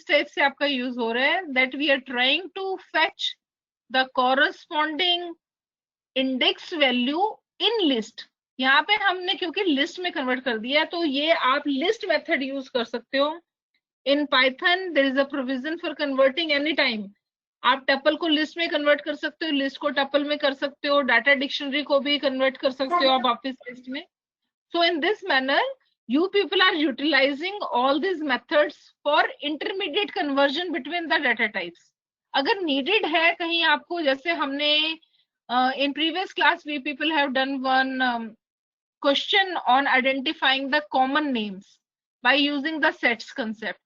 Type से आपका use हो रहा है, that we are trying to fetch the corresponding index value in list. यहाँ पे हमने क्योंकि लिस्ट में कन्वर्ट कर दिया, तो ये आप लिस्ट मेथड यूज कर सकते हो। In Python there is a provision for converting any time. आप टपल को लिस्ट में कन्वर्ट कर सकते हो, लिस्ट को टपल में कर सकते हो, डाटा डिक्शनरी को भी कन्वर्ट कर सकते हो आप वापस लिस्ट में। So in this manner, you people are utilizing all these methods for intermediate conversion between the data types. अगर needed है कहीं आपको, जैसे हमने in previous class we people have done one question on identifying the common names by using the sets concept.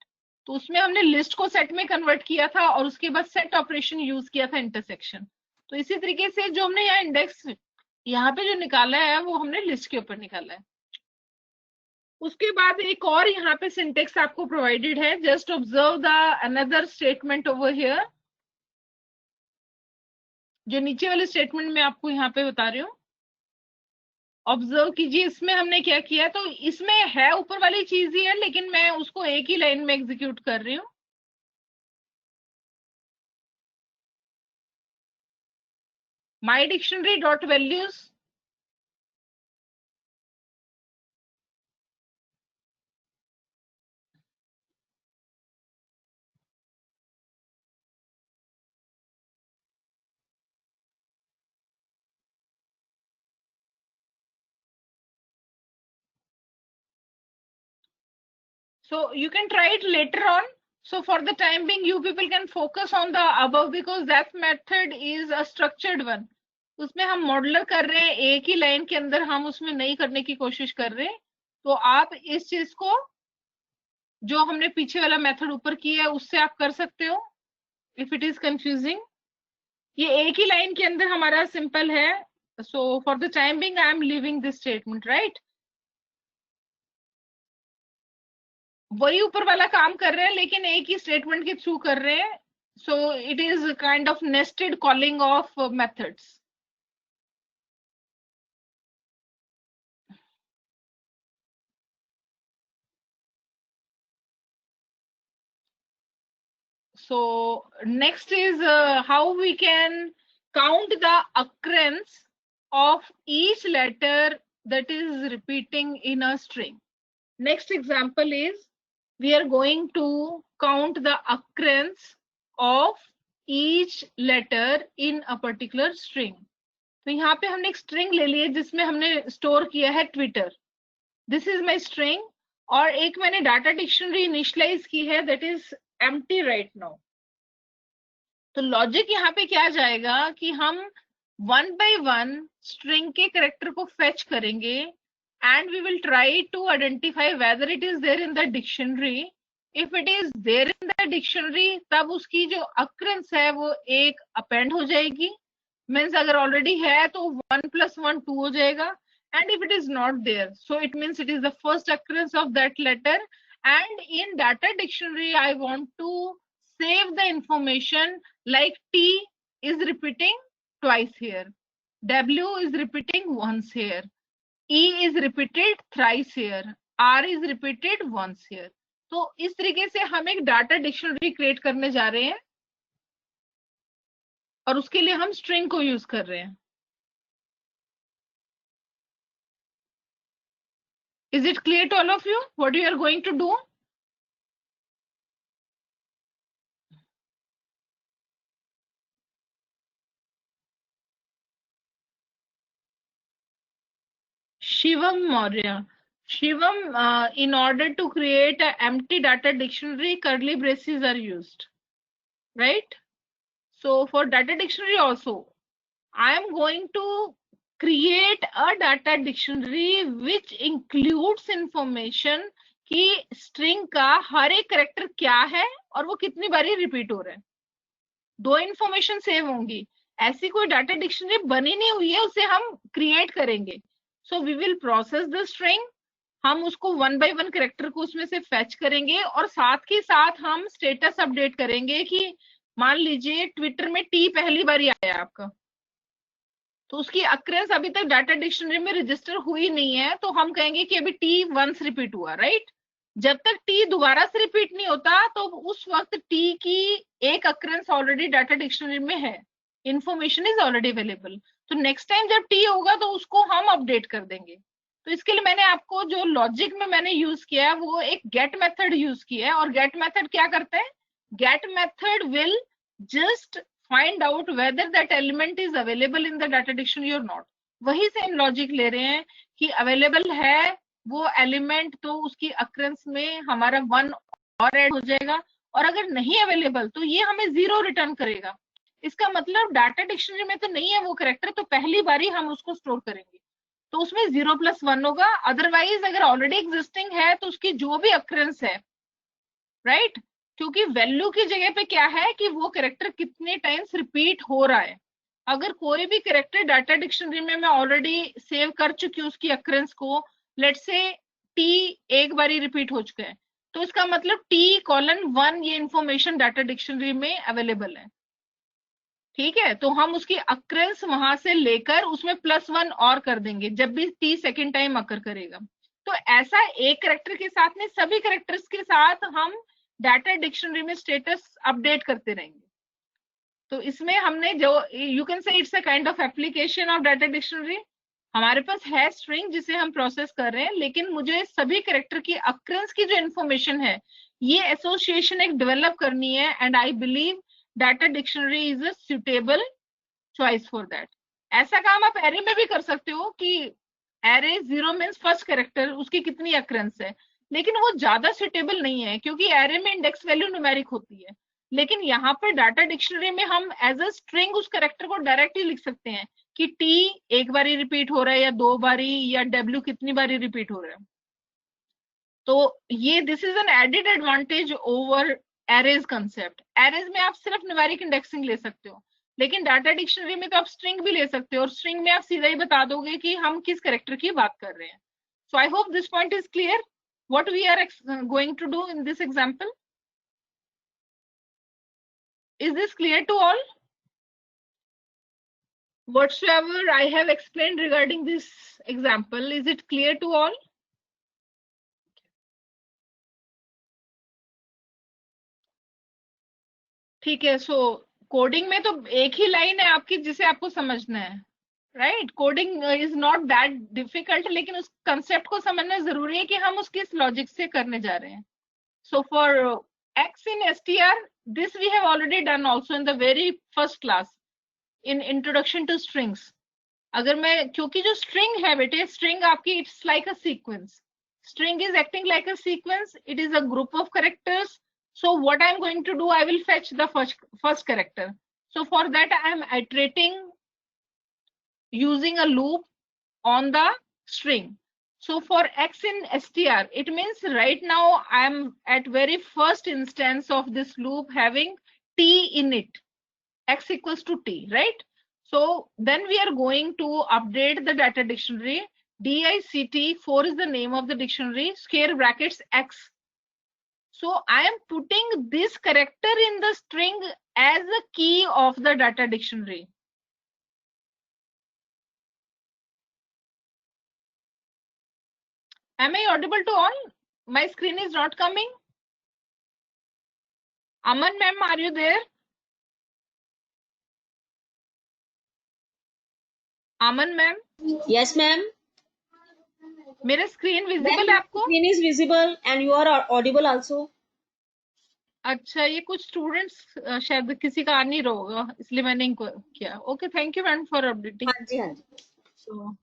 तो उसमें हमने list को सेट में कन्वर्ट किया था और उसके बाद सेट ऑपरेशन यूज किया था इंटरसेक्शन। तो इसी तरीके से जो हमने यहाँ इंडेक्स यहाँ पे जो निकाला है वो हमने लिस्ट के ऊपर निकाला है। उसके बाद एक और यहाँ पे सिंटेक्स आपको प्रोवाइडेड है, just observe the another statement over here. जो नीचे वाले स्टेटमेंट में आपको यहाँ पे बता रही हूँ, ऑब्जर्व कीजिए। इसमें हमने क्या किया, तो इसमें है ऊपर वाली चीज ही है, लेकिन मैं उसको एक ही लाइन में एग्जीक्यूट कर रही हूँ। My dictionary dot values, so you can try it later on. So for the time being you people can focus on the above because that method is a structured one. उसमें हम modeller कर रहे हैं, एक ही line के अंदर हम उसमें नहीं करने की कोशिश कर रहे हैं। तो आप इस चीज को जो हमने पीछे वाला मेथड ऊपर किया है उससे आप कर सकते हो। इफ इट इज कंफ्यूजिंग, ये एक ही लाइन के अंदर हमारा सिंपल है। So for the time being I am leaving this statement, right. वही ऊपर वाला काम कर रहे हैं लेकिन एक ही स्टेटमेंट के थ्रू कर रहे हैं। So it is kind of nested calling of methods. So next is how we can count the occurrence of each letter that is repeating in a string. Next example is we are going to count the occurrence of each letter in a particular string. तो यहाँ पे हमने एक string ले ली है जिसमें हमने store किया है Twitter. This is my string. और एक मैंने डाटा डिक्शनरी इनिशियलाइज की है that is empty right now. तो लॉजिक यहाँ पे क्या जाएगा कि हम वन बाय वन स्ट्रिंग के कैरेक्टर को फेच करेंगे and we will try to identify whether it is there in the dictionary. If it is there in the dictionary तब उसकी जो अक्रेंस है वो एक अपेंड हो जाएगी। मीन्स अगर ऑलरेडी है तो 1 + 1 2 हो जाएगा। And if it is not there so it means it is the first occurrence of that letter. And in data dictionary I want to save the information like T is repeating twice here, W is repeating once here, E is repeated thrice here, R is repeated once here. तो इस तरीके से हम एक data dictionary create करने जा रहे हैं और उसके लिए हम स्ट्रिंग को यूज कर रहे हैं। Is it clear to all of you what you are going to do? Shivam Maurya. Shivam, in order to create an empty data dictionary, curly braces are used, right? So for data dictionary also, I am going to create a data dictionary which includes information कि string का हर एक character क्या है और वो कितनी बारी repeat हो रहा है। दो इंफॉर्मेशन सेव होंगी। ऐसी कोई डाटा डिक्शनरी बनी नहीं हुई है, उसे हम क्रिएट करेंगे। So we will process the string, हम उसको 1 बाय 1 कैरेक्टर को उसमें से फेच करेंगे और साथ के साथ हम स्टेटस अपडेट करेंगे कि मान लीजिए ट्विटर में टी पहली बार आया आपका, तो उसकी अक्रेंस अभी तक डाटा डिक्शनरी में रजिस्टर हुई नहीं है, तो हम कहेंगे कि अभी टी वंस रिपीट हुआ, राइट। जब तक टी दोबारा से रिपीट नहीं होता तो उस वक्त टी की एक अक्रेंस ऑलरेडी डाटा डिक्शनरी में है, इंफॉर्मेशन इज ऑलरेडी अवेलेबल। तो नेक्स्ट टाइम जब टी होगा तो उसको हम अपडेट कर देंगे। तो इसके लिए मैंने आपको जो लॉजिक में मैंने यूज किया है वो एक गेट मेथड यूज किया है। और गेट मेथड क्या करता है? Get method will just find out whether that element is available in the data dictionary और नॉट। वही सेम लॉजिक ले रहे हैं कि अवेलेबल है वो एलिमेंट तो उसकी अक्रेंस में हमारा 1 और ऐड हो जाएगा, और अगर नहीं अवेलेबल तो ये हमें 0 रिटर्न करेगा। इसका मतलब डाटा डिक्शनरी में तो नहीं है वो कैरेक्टर, तो पहली बारी हम उसको स्टोर करेंगे तो उसमें 0+1 होगा। अदरवाइज अगर ऑलरेडी एग्जिस्टिंग है तो उसकी जो भी अक्रेंस है, राइट, क्योंकि वैल्यू की जगह पे क्या है कि वो कैरेक्टर कितने टाइम्स रिपीट हो रहा है। अगर कोई भी कैरेक्टर डाटा डिक्शनरी में मैं ऑलरेडी सेव कर चुकी हूँ उसकी अक्रेंस को, लेट से टी एक बारी रिपीट हो चुका है, तो इसका मतलब T:1 ये इंफॉर्मेशन डाटा डिक्शनरी में अवेलेबल है। ठीक है, तो हम उसकी अक्रेंस वहां से लेकर उसमें +1 और कर देंगे जब भी टी सेकेंड टाइम अकर करेगा। तो ऐसा एक कैरेक्टर के साथ नहीं, सभी कैरेक्टर्स के साथ हम डाटा डिक्शनरी में स्टेटस अपडेट करते रहेंगे। तो इसमें हमने जो you can say it's a kind of application of data dictionary. हमारे पास है स्ट्रिंग जिसे हम प्रोसेस कर रहे हैं, लेकिन मुझे सभी कैरेक्टर की अक्रेंस की जो इन्फॉर्मेशन है ये एसोसिएशन एक डेवलप करनी है, and I believe data dictionary is a suitable choice for that. ऐसा काम आप एरे में भी कर सकते हो कि एरे 0 मीन्स फर्स्ट कैरेक्टर उसकी कितनी अक्रेंस है, लेकिन वो ज्यादा सुटेबल नहीं है क्योंकि एरे में इंडेक्स वैल्यू न्यूमेरिक होती है। लेकिन यहाँ पर डाटा डिक्शनरी में हम एज अ स्ट्रिंग उस कैरेक्टर को डायरेक्टली लिख सकते हैं कि टी एक बारी रिपीट हो रहा है या 2 बारी, या डब्ल्यू कितनी बारी रिपीट हो रहा है। तो ये this is an added advantage over arrays concept. Arrays में आप सिर्फ न्यूमेरिक इंडेक्सिंग ले सकते हो, लेकिन डाटा डिक्शनरी में तो आप स्ट्रिंग भी ले सकते हो, और स्ट्रिंग में आप सीधा ही बता दोगे कि हम किस कैरेक्टर की बात कर रहे हैं। So I hope this point is clear what we are going to do in this example. Is this clear to all? Whatsoever I have explained regarding this example, is it clear to all? ठीक है, सो coding में तो एक ही line है आपकी जिसे आपको समझना है, right? Coding is not that difficult, लेकिन उस कंसेप्ट को समझना जरूरी है कि हम उसके इस लॉजिक से करने जा रहे हैं। So for x in str, this we have already done also in the very first class in introduction to strings. अगर मैं, क्योंकि जो स्ट्रिंग है बेटे, स्ट्रिंग आपकी it's like a sequence, string is acting like a sequence, it is a group of characters. So what I'm going to do, I will fetch the first character. So for that I am iterating using a loop on the string. So for x in str, it means right now I am at very first instance of this loop having t in it, x equals to t, right? So then we are going to update the data dictionary. dict4 is the name of the dictionary, square brackets x. So I am putting this character in the string as a key of the data dictionary. Am I audible to all? My screen is not coming. Aman ma'am, are you there? Aman ma'am? Yes, ma'am. मेरा screen visible है आपको? Screen is visible and you are audible also. अच्छा, ये कुछ students शायद किसी का आ नहीं रहा होगा, इसलिए मैंने इनको किया। Okay, thank you ma'am for updating. हाँ जी, हाँ जी। So,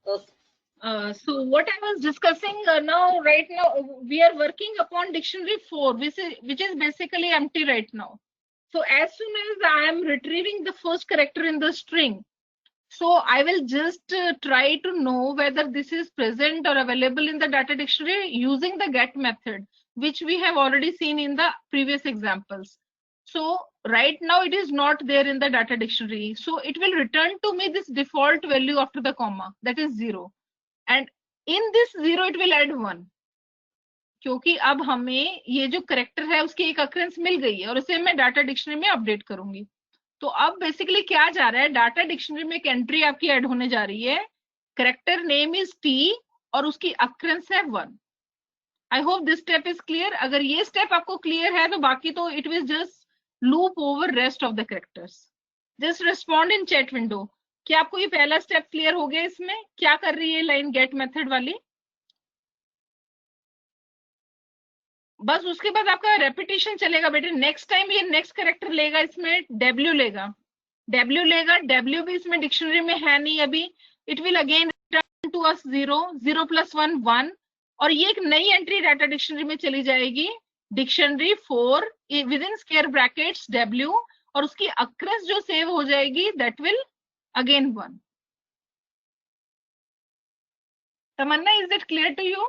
Okay. so what I was discussing now, right now, we are working upon dictionary 4, which is basically empty right now. So as soon as I am retrieving the first character in the string, so I will just try to know whether this is present or available in the data dictionary using the get method, which we have already seen in the previous examples. So right now it is not there in the data dictionary. So it will return to me this default value after the comma, that is 0. And in this 0 it will add 1. क्योंकि अब हमें ये जो character है उसकी एक occurrences मिल गई है और उसे मैं डाटा डिक्शनरी में अपडेट करूंगी। तो अब बेसिकली क्या जा रहा है, डाटा डिक्शनरी में एक एंट्री आपकी ऐड होने जा रही है, करेक्टर नेम इज टी और उसकी अक्रेंस है 1। आई hope this step is clear. अगर ये स्टेप आपको क्लियर है तो बाकी तो it will just loop over rest of the characters. Just respond in chat window. क्या आपको ये पहला स्टेप क्लियर हो गया? इसमें क्या कर रही है लाइन गेट मेथड वाली? बस उसके बाद आपका रेपिटेशन चलेगा बेटे. नेक्स्ट टाइम ये नेक्स्ट कैरेक्टर लेगा, इसमें डब्ल्यू लेगा. डब्ल्यू लेगा. डब्ल्यू भी इसमें डिक्शनरी में है नहीं अभी. It will again return to us 0, 0 + 1 1. और ये एक नई एंट्री डाटा डिक्शनरी में चली जाएगी, dictionary 4 within square brackets W. और उसकी अक्रेंस जो सेव हो जाएगी that will again 1. Tamanna, is it clear to you?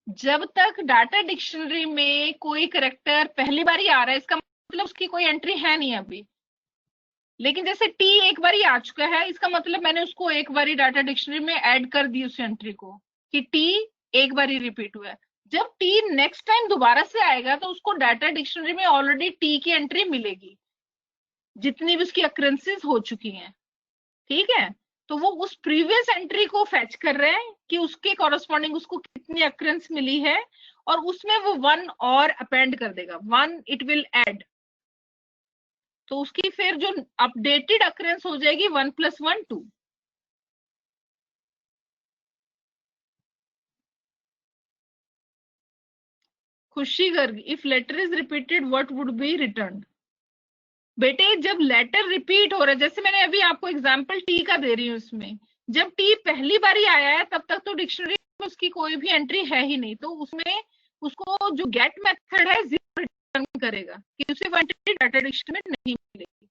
जब तक डाटा डिक्शनरी में कोई करेक्टर पहली बार ही आ रहा है, इसका मतलब उसकी कोई एंट्री है नहीं अभी. लेकिन जैसे टी एक बार ही आ चुका है, इसका मतलब मैंने उसको एक बार ही डाटा डिक्शनरी में ऐड कर दी उस एंट्री को, कि टी एक बार ही रिपीट हुआ है. जब टी नेक्स्ट टाइम दोबारा से आएगा तो उसको डाटा डिक्शनरी में ऑलरेडी टी की एंट्री मिलेगी, जितनी भी उसकी अक्रेंसेस हो चुकी हैं. ठीक है, तो वो उस प्रीवियस एंट्री को फैच कर रहे हैं कि उसके कॉरस्पॉन्डिंग उसको कितनी अक्रेंस मिली है, और उसमें वो 1 और अपेंड कर देगा. 1 इट विल ऐड. तो उसकी फिर जो अपडेटेड अक्रेंस हो जाएगी 1 + 1 2. Khushi Garg, if letter is repeated what would be return? बेटे जब लेटर रिपीट हो रहा है, जैसे मैंने अभी आपको एग्जांपल टी का दे रही हूँ, इसमें जब टी पहली बार ही आया है तब तक तो डिक्शनरी में उसकी कोई भी एंट्री है ही नहीं. तो उसमें उसको जो गेट मेथड है 0 रिटर्न करेगा कि उसे वो एंट्री डाटा डिक्शनरी में नहीं मिलेगी.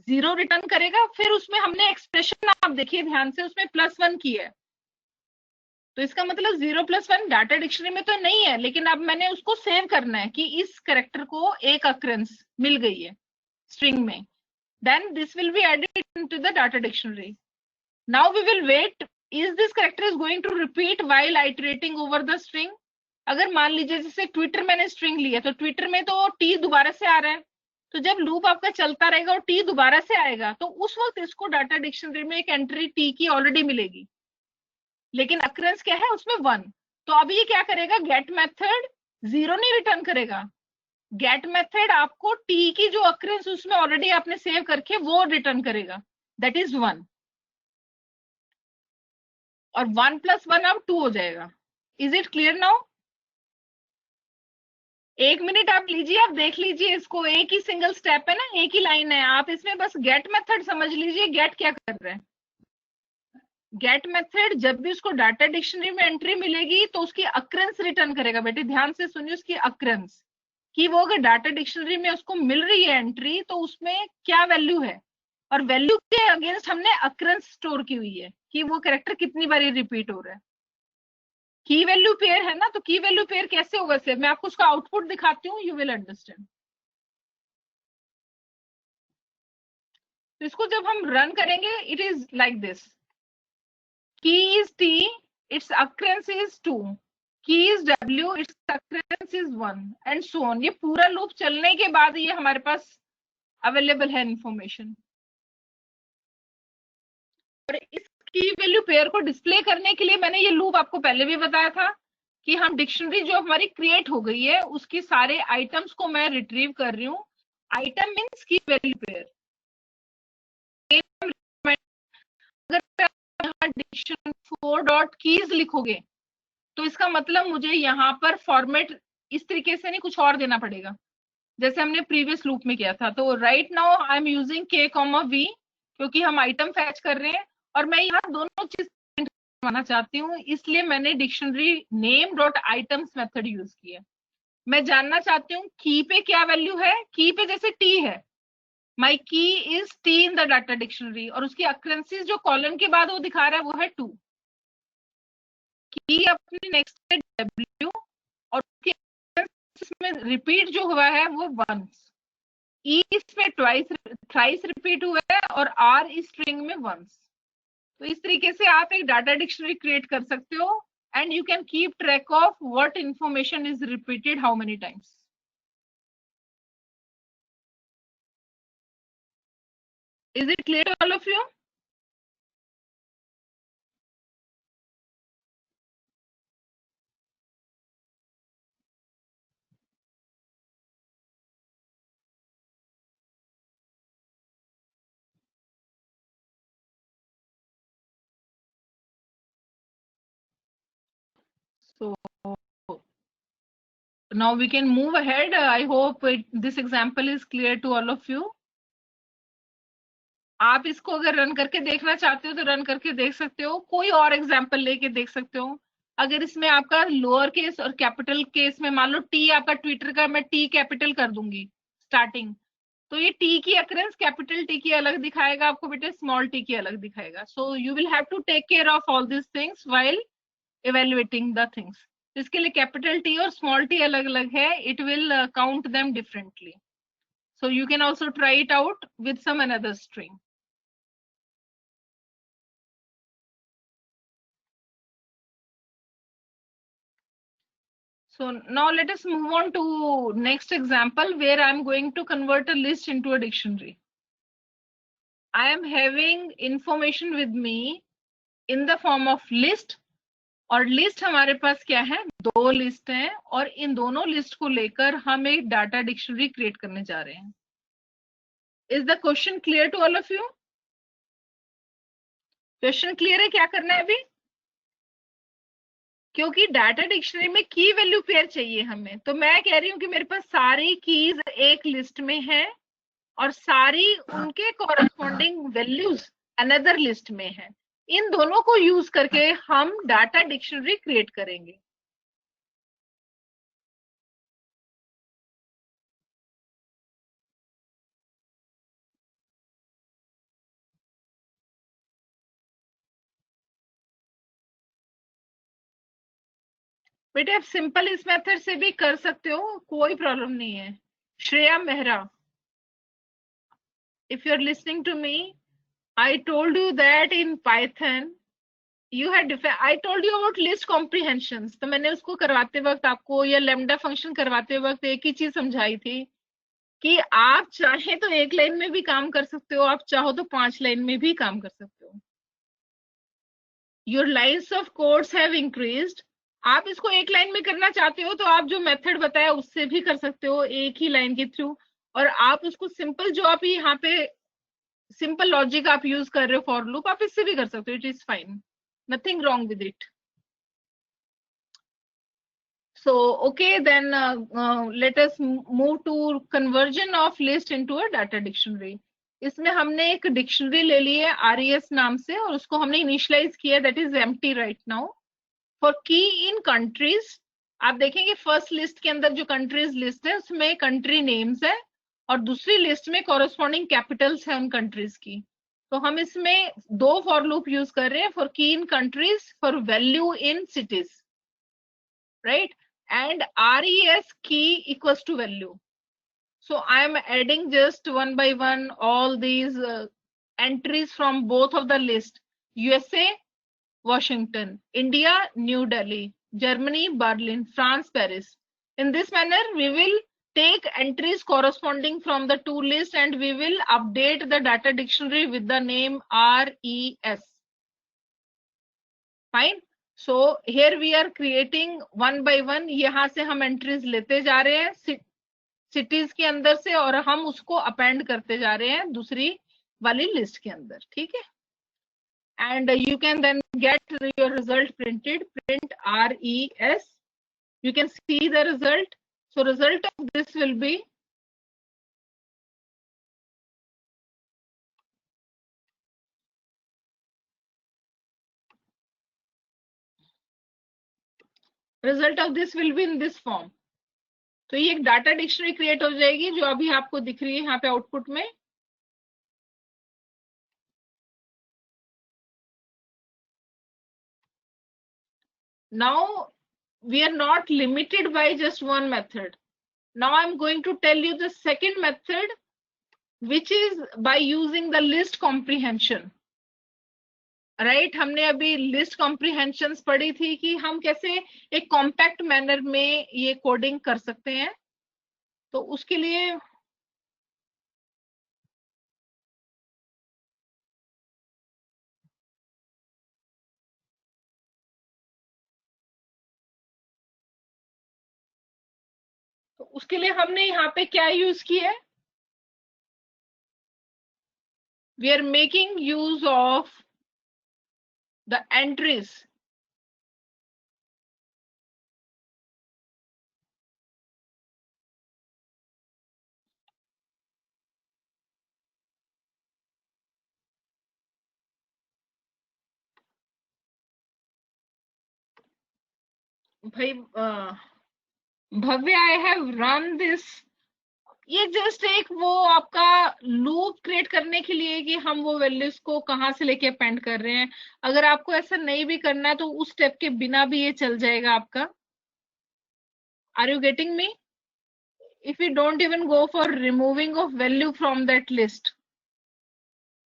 0 रिटर्न करेगा. फिर उसमें हमने एक्सप्रेशन आप देखिए ध्यान से, उसमें +1 की है. तो इसका मतलब 0 + 1 डाटा डिक्शनरी में तो नहीं है, लेकिन अब मैंने उसको सेव करना है कि इस कैरेक्टर को एक अक्रेंस मिल गई है स्ट्रिंग में. then this will be added into the data dictionary. Now we will wait, is this character is going to repeat while iterating over the string? अगर मान लीजिए जैसे ट्विटर मैंने स्ट्रिंग लिया, तो ट्विटर में तो टी दोबारा से आ रहा है. तो जब लूप आपका चलता रहेगा और टी दोबारा से आएगा, तो उस वक्त इसको डाटा डिक्शनरी में एक एंट्री टी की ऑलरेडी मिलेगी, लेकिन अक्रेंस क्या है उसमें 1. तो अब ये क्या करेगा, गेट मेथड 0 नहीं रिटर्न करेगा. गेट मेथड आपको टी की जो अक्रेंस उसमें ऑलरेडी आपने सेव करके वो रिटर्न करेगा, दैट इज 1. और 1 + 1 अब 2 हो जाएगा. Is it clear now? एक मिनट आप लीजिए, आप देख लीजिए इसको. एक ही सिंगल स्टेप है ना, एक ही लाइन है. आप इसमें बस गेट मेथड समझ लीजिए, गेट क्या कर रहा है. गेट मेथड जब भी उसको डाटा डिक्शनरी में एंट्री मिलेगी तो उसकी अक्रेंस रिटर्न करेगा. बेटे ध्यान से सुनिए, उसकी अक्रेंस, कि वो अगर डाटा डिक्शनरी में उसको मिल रही है एंट्री तो उसमें क्या वैल्यू है, और वैल्यू के अगेंस्ट हमने अक्रेंस स्टोर की हुई है कि वो कैरेक्टर कितनी बार रिपीट हो रहा है. की वैल्यू पेयर है ना, तो की वैल्यू पेयर कैसे होगा से मैं आपको उसका आउटपुट दिखाती हूँ, यू विल अंडरस्टैंड. तो इसको जब हम रन करेंगे it is like this. Key is T, its occurrence is 2. Key is W, its occurrence is 1, and so on. ये पूरा लूप चलने के बाद ये हमारे पास अवेलेबल है इंफॉर्मेशन. और इसकी वैल्यू पेयर को डिस्प्ले करने के लिए मैंने ये लूप आपको पहले भी बताया था कि हम डिक्शनरी जो हमारी क्रिएट हो गई है उसकी सारे आइटम्स को मैं रिट्रीव कर रही हूँ. आइटम मीन्स की वैल्यू पेयर. अगर यहाँ डिक्शन 4.keys लिखोगे तो इसका मतलब मुझे यहाँ पर फॉर्मेट इस तरीके से नहीं, कुछ और देना पड़ेगा जैसे हमने प्रीवियस लूप में किया था. तो right now I am using k, v, क्योंकि हम आइटम फैच कर रहे हैं और मैं यहाँ दोनों चीज करवाना चाहती हूँ, इसलिए मैंने डिक्शनरी name.items मेथड यूज किया. मैं जानना चाहती हूँ की पे क्या वैल्यू है. की पे जैसे टी है, माई की is T in the data dictionary, और उसकी अक्रेंसेस जो कॉलम के बाद वो दिखा रहा है वो है 2. की अपनी नेक्स्ट है डब्ल्यू, और उसमें रिपीट जो हुआ है वो 1. ई इसमें थ्राइस रिपीट हुआ है और आर इस स्ट्रिंग में 1. तो इस तरीके से आप एक डाटा डिक्शनरी क्रिएट कर सकते हो, and you can keep track of what information is repeated how many times. Is it clear all of you? now we can move ahead. I hope this example is clear to all of you. आप इसको अगर run करके देखना चाहते हो तो run करके देख सकते हो, कोई और एग्जाम्पल लेके देख सकते हो। अगर इसमें आपका लोअर केस और कैपिटल केस में, मान लो टी आपका ट्विटर का, मैं टी कैपिटल कर दूंगी स्टार्टिंग, तो ये टी की अकरेंस कैपिटल टी की अलग दिखाएगा आपको बेटे, स्मॉल टी की अलग दिखाएगा। So you will have to take care of all this things while evaluating the things. इसके लिए कैपिटल टी और स्मॉल टी अलग अलग है, it will count them differently. So you can also try it out with some another string. So now let us move on to next example where I am going to convert a list into a dictionary. I am having information with me in the form of list, और list हमारे पास क्या है, दो list हैं, और इन दोनों list को लेकर हम एक डाटा डिक्शनरी क्रिएट करने जा रहे हैं। Is the question clear to all of you? Question clear है? क्या करना है अभी? क्योंकि डाटा डिक्शनरी में की वैल्यू पेयर चाहिए हमें, तो मैं कह रही हूँ कि मेरे पास सारी कीज एक लिस्ट में है और सारी उनके कॉरेस्पॉन्डिंग वैल्यूज अनदर लिस्ट में है। इन दोनों को यूज करके हम डाटा डिक्शनरी क्रिएट करेंगे। बेटे आप सिंपल इस मेथड से भी कर सकते हो, कोई प्रॉब्लम नहीं है। Shreya Mehra, if you are listening to me, I told you that in Python you had I told you about list comprehensions, तो मैंने उसको करवाते वक्त आपको, या लेमडा फंक्शन करवाते वक्त एक ही चीज समझाई थी कि आप चाहे तो एक लाइन में भी काम कर सकते हो, आप चाहो तो 5 लाइन में भी काम कर सकते हो। Your lines of codes have increased. आप इसको एक लाइन में करना चाहते हो तो आप जो मेथड बताया उससे भी कर सकते हो, एक ही लाइन के थ्रू। और आप उसको सिंपल, जो आप यहाँ पे सिंपल लॉजिक आप यूज कर रहे हो फॉर लूप, आप इससे भी कर सकते हो, it is fine, nothing wrong with it. So okay, then let us move to conversion of list into a data dictionary. इसमें हमने एक डिक्शनरी ले ली है RES नाम से, और उसको हमने इनिशियलाइज किया, that is empty right now. For key in countries, आप देखेंगे फर्स्ट लिस्ट के अंदर जो कंट्रीज लिस्ट है उसमें कंट्री नेम्स है, और दूसरी लिस्ट में कॉरेस्पॉन्डिंग कैपिटल्स है उन कंट्रीज की। तो हम इसमें दो फॉर लूप यूज कर रहे हैं, for key in countries, for value in cities, right? And res key equals to value. So I am adding just one by one all these entries from both of the list. USA, Washington; India, New Delhi; Germany, Berlin; France, Paris. In this manner, we will take entries corresponding from the two lists and we will update the data dictionary with the name RES. Fine. So here we are creating one by one, यहाँ से हम entries लेते जा रहे हैं cities के अंदर से, और हम उसको अपेंड करते जा रहे हैं दूसरी वाली लिस्ट के अंदर, ठीक है? And you can then get your result printed, print RES, you can see the result. So result of this will be in this form. तो ये एक डाटा डिक्शनरी क्रिएट हो जाएगी जो अभी आपको दिख रही है यहाँ पे आउटपुट में। Now we are not limited by just one method. Now I'm going to tell you the second method, which is by using the list comprehension. Right हमने अभी लिस्ट कॉम्प्रीहेंशन पढ़ी थी कि हम कैसे एक कॉम्पैक्ट मैनर में ये कोडिंग कर सकते हैं। तो उसके लिए हमने यहाँ पे क्या यूज किया है, we are making use of the entries भाई Bhavya, I have run this, ये जस्ट एक वो आपका लूप क्रिएट करने के लिए कि हम वो वैल्यूज को कहाँ से लेके अपेंड कर रहे हैं। अगर आपको ऐसा नहीं भी करना है तो उस स्टेप के बिना भी ये चल जाएगा आपका। Are you getting me? If you don't even go for removing of value from that list,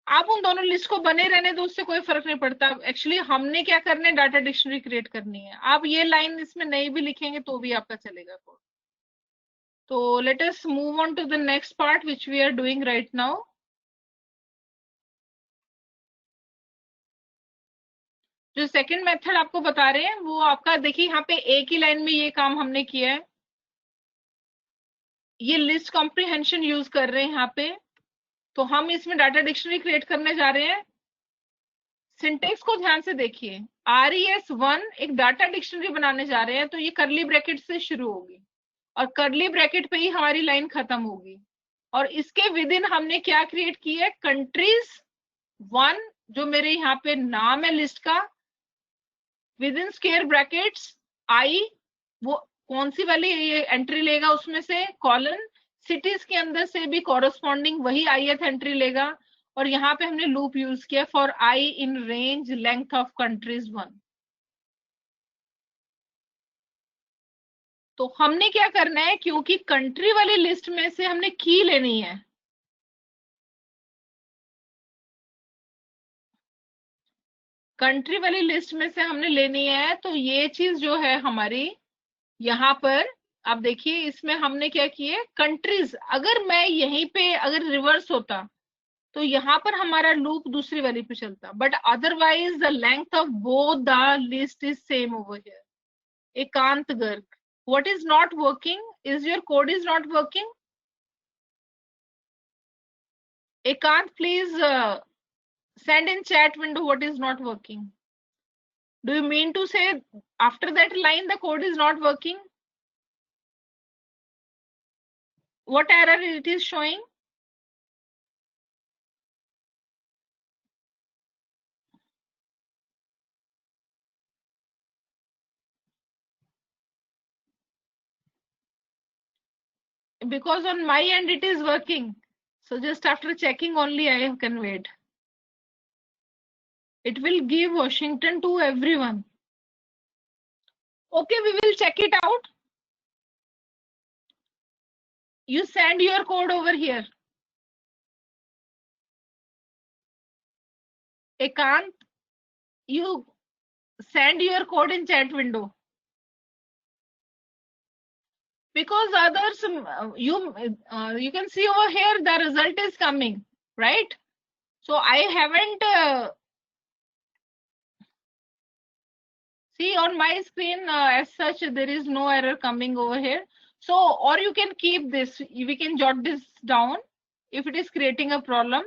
आप उन दोनों लिस्ट को बने रहने दो, उससे कोई फर्क नहीं पड़ता। एक्चुअली हमने क्या करना है, डाटा डिक्शनरी क्रिएट करनी है। आप ये लाइन इसमें नहीं भी लिखेंगे तो भी आपका चलेगा कोड। तो let us move on to the next part which we are doing right now. जो सेकंड मेथड आपको बता रहे हैं वो आपका, देखिए यहाँ पे एक ही लाइन में ये काम हमने किया है। ये लिस्ट कॉम्प्रिहेंशन यूज कर रहे हैं यहाँ पे। तो हम इसमें डाटा डिक्शनरी क्रिएट करने जा रहे हैं। सिंटेक्स को ध्यान से देखिए। RES1 एक डाटा डिक्शनरी बनाने जा रहे हैं, तो ये करली ब्रैकेट से शुरू होगी और करली ब्रैकेट पे ही हमारी लाइन खत्म होगी। और इसके विद इन हमने क्या क्रिएट किया है, कंट्रीज 1, जो मेरे यहाँ पे नाम है लिस्ट का, विद इन स्क्वायर ब्रैकेट्स आई, वो कौन सी वाली ये एंट्री लेगा उसमें से, कॉलन, सिटीज के अंदर से भी कॉरस्पॉन्डिंग वही ith एंट्री लेगा। और यहाँ पे हमने लूप यूज किया for I in range length of countries 1। तो हमने क्या करना है, क्योंकि कंट्री वाली लिस्ट में से हमने की लेनी है, कंट्री वाली लिस्ट में से हमने लेनी है, तो ये चीज जो है हमारी यहाँ पर आप देखिए, इसमें हमने क्या किए, कंट्रीज, अगर मैं यहीं पे अगर रिवर्स होता तो यहाँ पर हमारा लूप दूसरी वाली पे चलता, but otherwise the length of both the list is same over here. एकांत Garg, what is not working, is your code is not working? Ekant, please send in chat window what is not working. Do you mean to say after that line the code is not working? What error it is showing? Because on my end it is working, so just after checking only I have conveyed. It will give Washington to everyone. Okay, we will check it out. You send your code over here. Ekant, you send your code in chat window. Because others, you can see over here the result is coming, right? So I haven't see on my screen as such there is no error coming over here. So, or you can keep this, we can jot this down if it is creating a problem.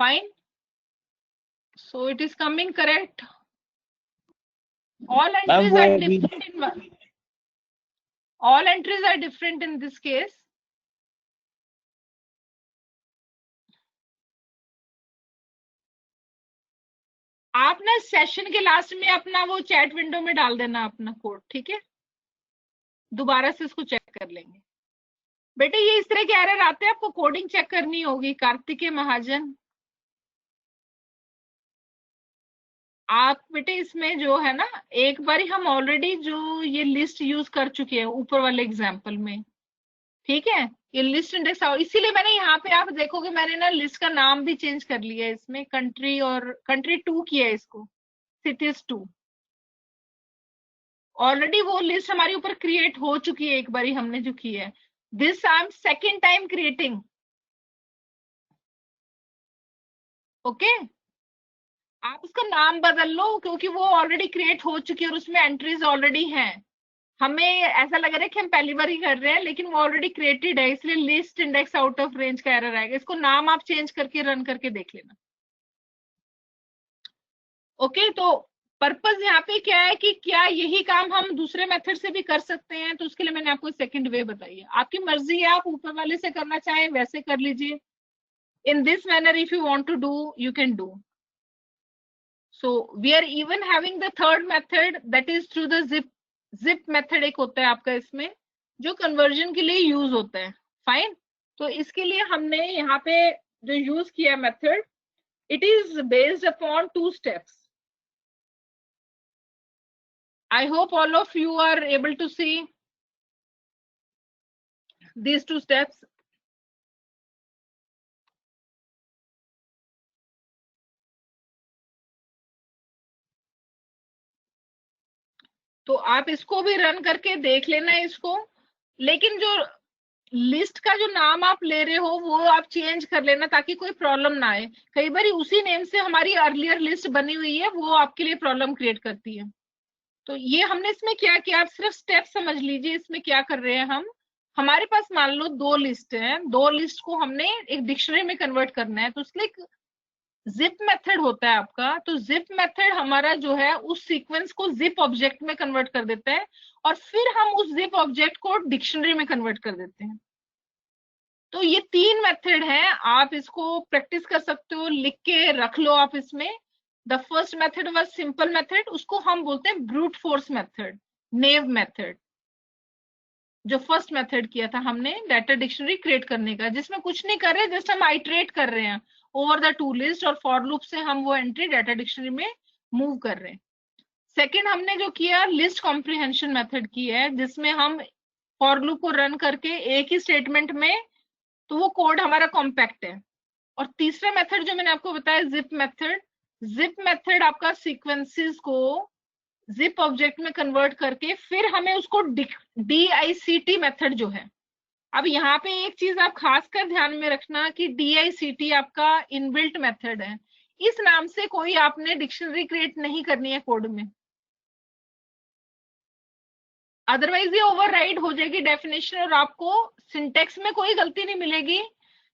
Fine. So it is coming correct. All entries are different in one. All entries are different in this case. आप ना session के last में अपना वो chat window में डाल देना अपना कोड, ठीक है? दोबारा से इसको चेक कर लेंगे। बेटे ये इस तरह के एरर आते हैं, आपको कोडिंग चेक करनी होगी। कार्तिकेय महाजन, आप बेटे इसमें जो है ना, एक बार हम ऑलरेडी जो ये लिस्ट यूज कर चुके हैं ऊपर वाले एग्जाम्पल में, ठीक है? ये लिस्ट इंडेक्स, इसीलिए मैंने यहाँ पे आप देखोगे मैंने ना लिस्ट का नाम भी चेंज कर लिया है इसमें, कंट्री और कंट्री 2 किया है इसको, सिटीज 2। ऑलरेडी वो लिस्ट हमारी ऊपर क्रिएट हो चुकी है एक बारी हमने जो की है। This I am second time creating. Okay, आप उसका नाम बदल लो क्योंकि वो ऑलरेडी क्रिएट हो चुकी है और उसमें एंट्रीज ऑलरेडी हैं। हमें ऐसा लग रहा है कि हम पहली बार ही कर रहे हैं, लेकिन वो ऑलरेडी क्रिएटेड है, इसलिए list index out of range का एरर आएगा। इसको नाम आप चेंज करके रन करके देख लेना। ओके, तो पर्पस यहाँ पे क्या है कि क्या यही काम हम दूसरे मेथड से भी कर सकते हैं, तो उसके लिए मैंने आपको सेकंड वे बताई है। आपकी मर्जी है, आप ऊपर वाले से करना चाहें वैसे कर लीजिए, In this manner, if you want to do, you can do. So we are even having the third method, that is through the zip method एक होता है आपका इसमें जो कन्वर्जन के लिए यूज होता है. फाइन. तो इसके लिए हमने यहाँ पे जो यूज किया method, it is based upon two steps. I hope all of you are able to see these two steps. तो आप इसको भी रन करके देख लेना इसको. लेकिन जो लिस्ट का जो नाम आप ले रहे हो वो आप चेंज कर लेना ताकि कोई प्रॉब्लम ना आए. कई बार उसी नेम से हमारी अर्लियर लिस्ट बनी हुई है, वो आपके लिए प्रॉब्लम क्रिएट करती है. तो ये हमने इसमें क्या किया, आप सिर्फ स्टेप समझ लीजिए. इसमें क्या कर रहे हैं हम, हमारे पास मान लो दो लिस्ट है, दो लिस्ट को हमने एक डिक्शनरी में कन्वर्ट करना है. तो उसके लिए जिप मेथड होता है आपका. तो जिप मेथड हमारा जो है उस सीक्वेंस को जिप ऑब्जेक्ट में कन्वर्ट कर देता है और फिर हम उस जिप ऑब्जेक्ट को डिक्शनरी में कन्वर्ट कर देते हैं. तो ये तीन मेथड है, आप इसको प्रैक्टिस कर सकते हो, लिख के रख लो आप इसमें. The first method was simple method, उसको हम बोलते हैं ब्रूट फोर्स मेथड, नेव मेथड. जो फर्स्ट मेथड किया था हमने डाटा डिक्शनरी क्रिएट करने का, जिसमें कुछ नहीं कर रहे, जस्ट हम आइटरेट कर रहे हैं ओवर द टू लिस्ट और फॉर लूप से हम वो एंट्री डाटा डिक्शनरी में मूव कर रहे हैं. सेकेंड हमने जो किया लिस्ट कॉम्प्रिहेंशन मेथड की है, जिसमें हम फॉर लूप को रन करके एक ही स्टेटमेंट में, तो वो कोड हमारा कॉम्पैक्ट है. और तीसरा मेथड जो मैंने आपको बताया जिप मेथड, जिप मेथड आपका सीक्वेंसेस को जिप ऑब्जेक्ट में कन्वर्ट करके फिर हमें उसको DICT मेथड जो है. अब यहाँ पे एक चीज आप खासकर ध्यान में रखना कि DICT आपका इनबिल्ट मेथड है. इस नाम से कोई आपने डिक्शनरी क्रिएट नहीं करनी है कोड में, अदरवाइज ये ओवरराइड हो जाएगी डेफिनेशन और आपको सिंटेक्स में कोई गलती नहीं मिलेगी,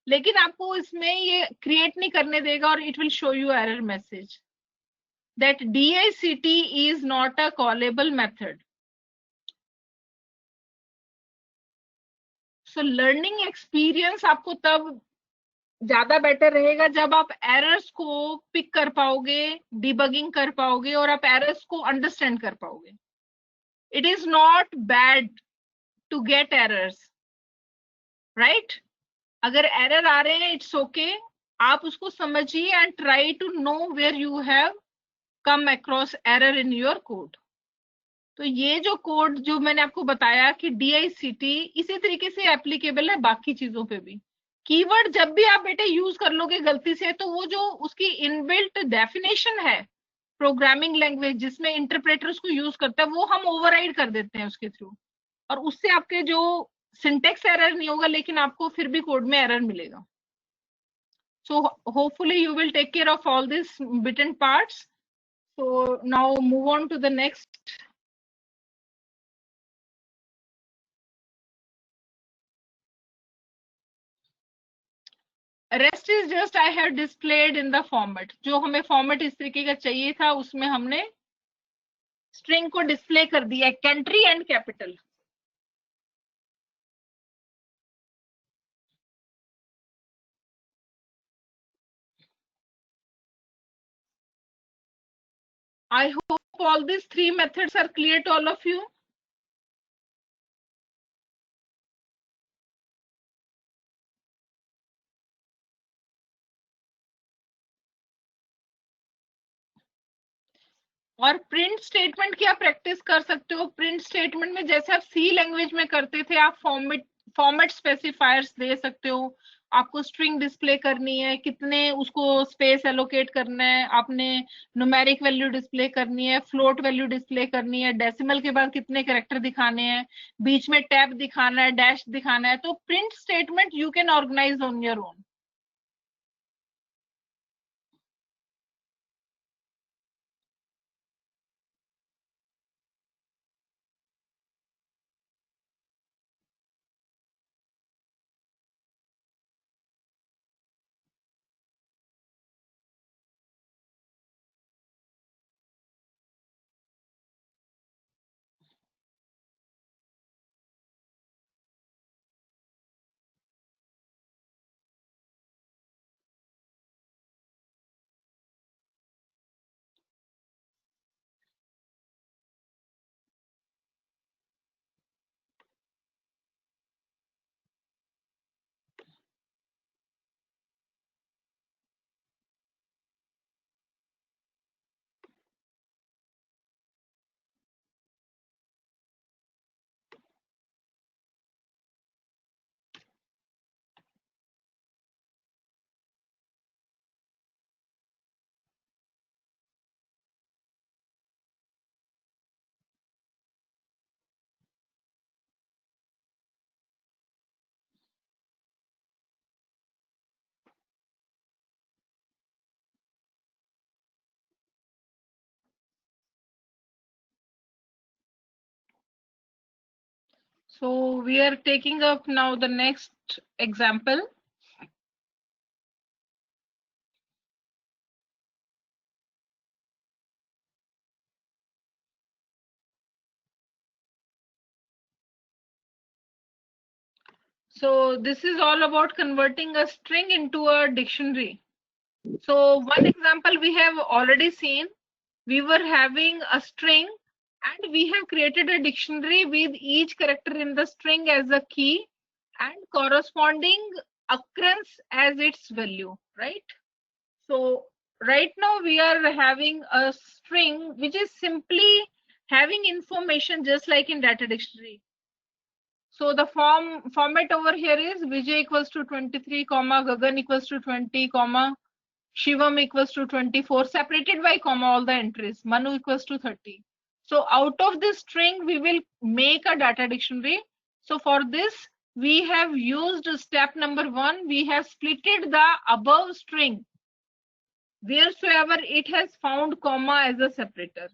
लेकिन आपको इसमें ये क्रिएट नहीं करने देगा और it will show you error message that DICT is not a callable method. So learning experience आपको तब ज्यादा बेटर रहेगा जब आप एरर्स को पिक कर पाओगे, डिबगिंग कर पाओगे और आप एरर्स को अंडरस्टैंड कर पाओगे. It is not bad to get errors, right. अगर एरर आ रहे हैं इट्स ओके, आप उसको समझिए and try to know where you have come across error in your code. तो ये जो कोड जो मैंने आपको बताया कि DICT इसी तरीके से एप्लीकेबल है बाकी चीजों पे भी. कीवर्ड जब भी आप बेटे यूज कर लोगे गलती से, तो वो जो उसकी इनबिल्ट डेफिनेशन है प्रोग्रामिंग लैंग्वेज जिसमें इंटरप्रेटर उसको यूज करता है, वो हम ओवरराइड कर देते हैं उसके थ्रू, और उससे आपके जो सिंटेक्स एरर नहीं होगा लेकिन आपको फिर भी कोड में एरर मिलेगा. So hopefully you will take care of all these bitten parts. So now move on to the next. Rest is just I have displayed in the format. जो हमें फॉर्मेट इस तरीके का चाहिए था उसमें हमने स्ट्रिंग को डिस्प्ले कर दिया, country and capital. I hope all these three methods are clear to all of you. और प्रिंट स्टेटमेंट की आप प्रैक्टिस कर सकते हो. प्रिंट स्टेटमेंट में जैसे आप सी लैंग्वेज में करते थे, आप फॉर्मेट स्पेसिफायर्स दे सकते हो. आपको स्ट्रिंग डिस्प्ले करनी है, कितने उसको स्पेस एलोकेट करना है, आपने न्यूमेरिक वैल्यू डिस्प्ले करनी है, फ्लोट वैल्यू डिस्प्ले करनी है, डेसिमल के बाद कितने कैरेक्टर दिखाने हैं, बीच में टैब दिखाना है, डैश दिखाना है. तो print statement you can organise on your own. So we are taking up now the next example. So this is all about converting a string into a dictionary. So one example we have already seen. We were having a string and we have created a dictionary with each character in the string as a key and corresponding occurrence as its value, right? So right now we are having a string which is simply having information just like in data dictionary. So the format over here is Vijay equals to 23, comma, Gagan equals to 20, comma, Shivam equals to 24, separated by comma all the entries, Manu equals to 30. So out of this string, we will make a data dictionary. So for this, we have used step number 1. We have splitted the above string wheresoever it has found comma as a separator.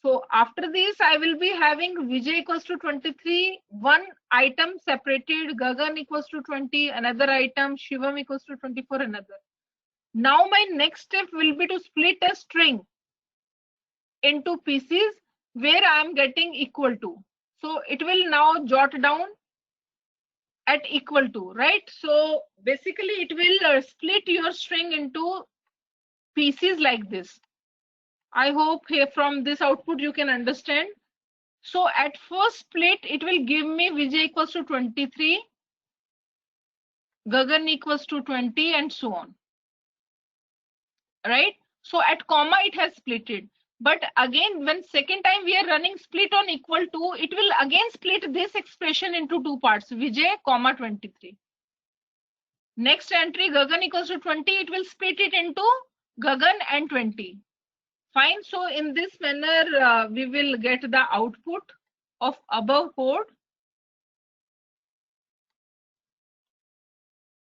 So after this, I will be having Vijay equals to 23, one item separated, Gagan equals to 20, another item, Shivam equals to 24, another. Now my next step will be to split a string into pieces where I am getting equal to. So it will now jot down at equal to, right? So basically it will split your string into pieces like this. I hope here from this output you can understand. So at first split, it will give me Vijay equals to 23, Gagan equals to 20, and so on. Right? So at comma, it has splitted. But again, when second time we are running split on equal to, it will again split this expression into two parts, Vijay, comma 23. Next entry, Gagan equals to 20, it will split it into Gagan and 20. Fine. So in this manner, we will get the output of above code.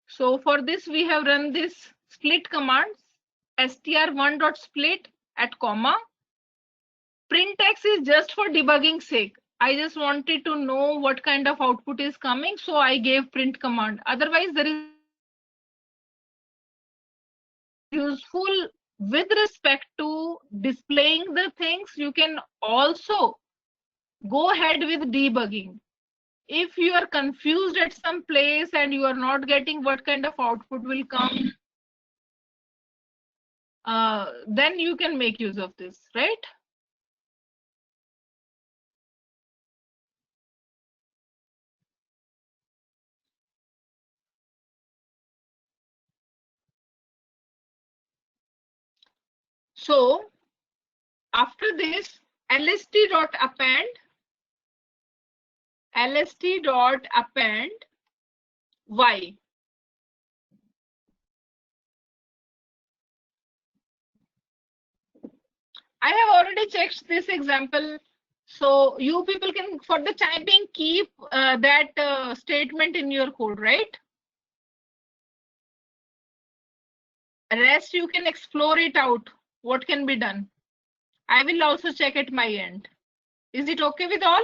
So for this, we have run this split command, str1.split at comma. Printx is just for debugging sake. I just wanted to know what kind of output is coming, so I gave print command. Otherwise, there is useful with respect to displaying the things. You can also go ahead with debugging. If you are confused at some place and you are not getting what kind of output will come, then you can make use of this, right? So after this, lst.append y. I have already checked this example. So you people can, for the time being, keep that statement in your code, right? Rest you can explore it out. What can be done? I will also check at my end. Is it okay with all?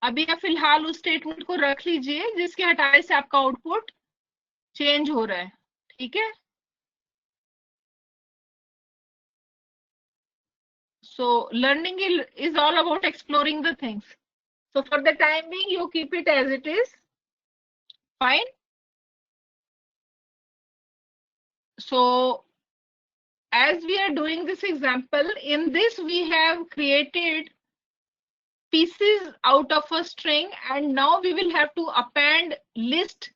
अभी आप फिलहाल उस statement को रख लीजिए जिसके हटाने से आपका आउटपुट चेंज हो रहा है, ठीक है? So learning is all about exploring the things. So for the time being, you keep it as it is. Fine. So as we are doing this example, in this we have created pieces out of a string, and now we will have to append list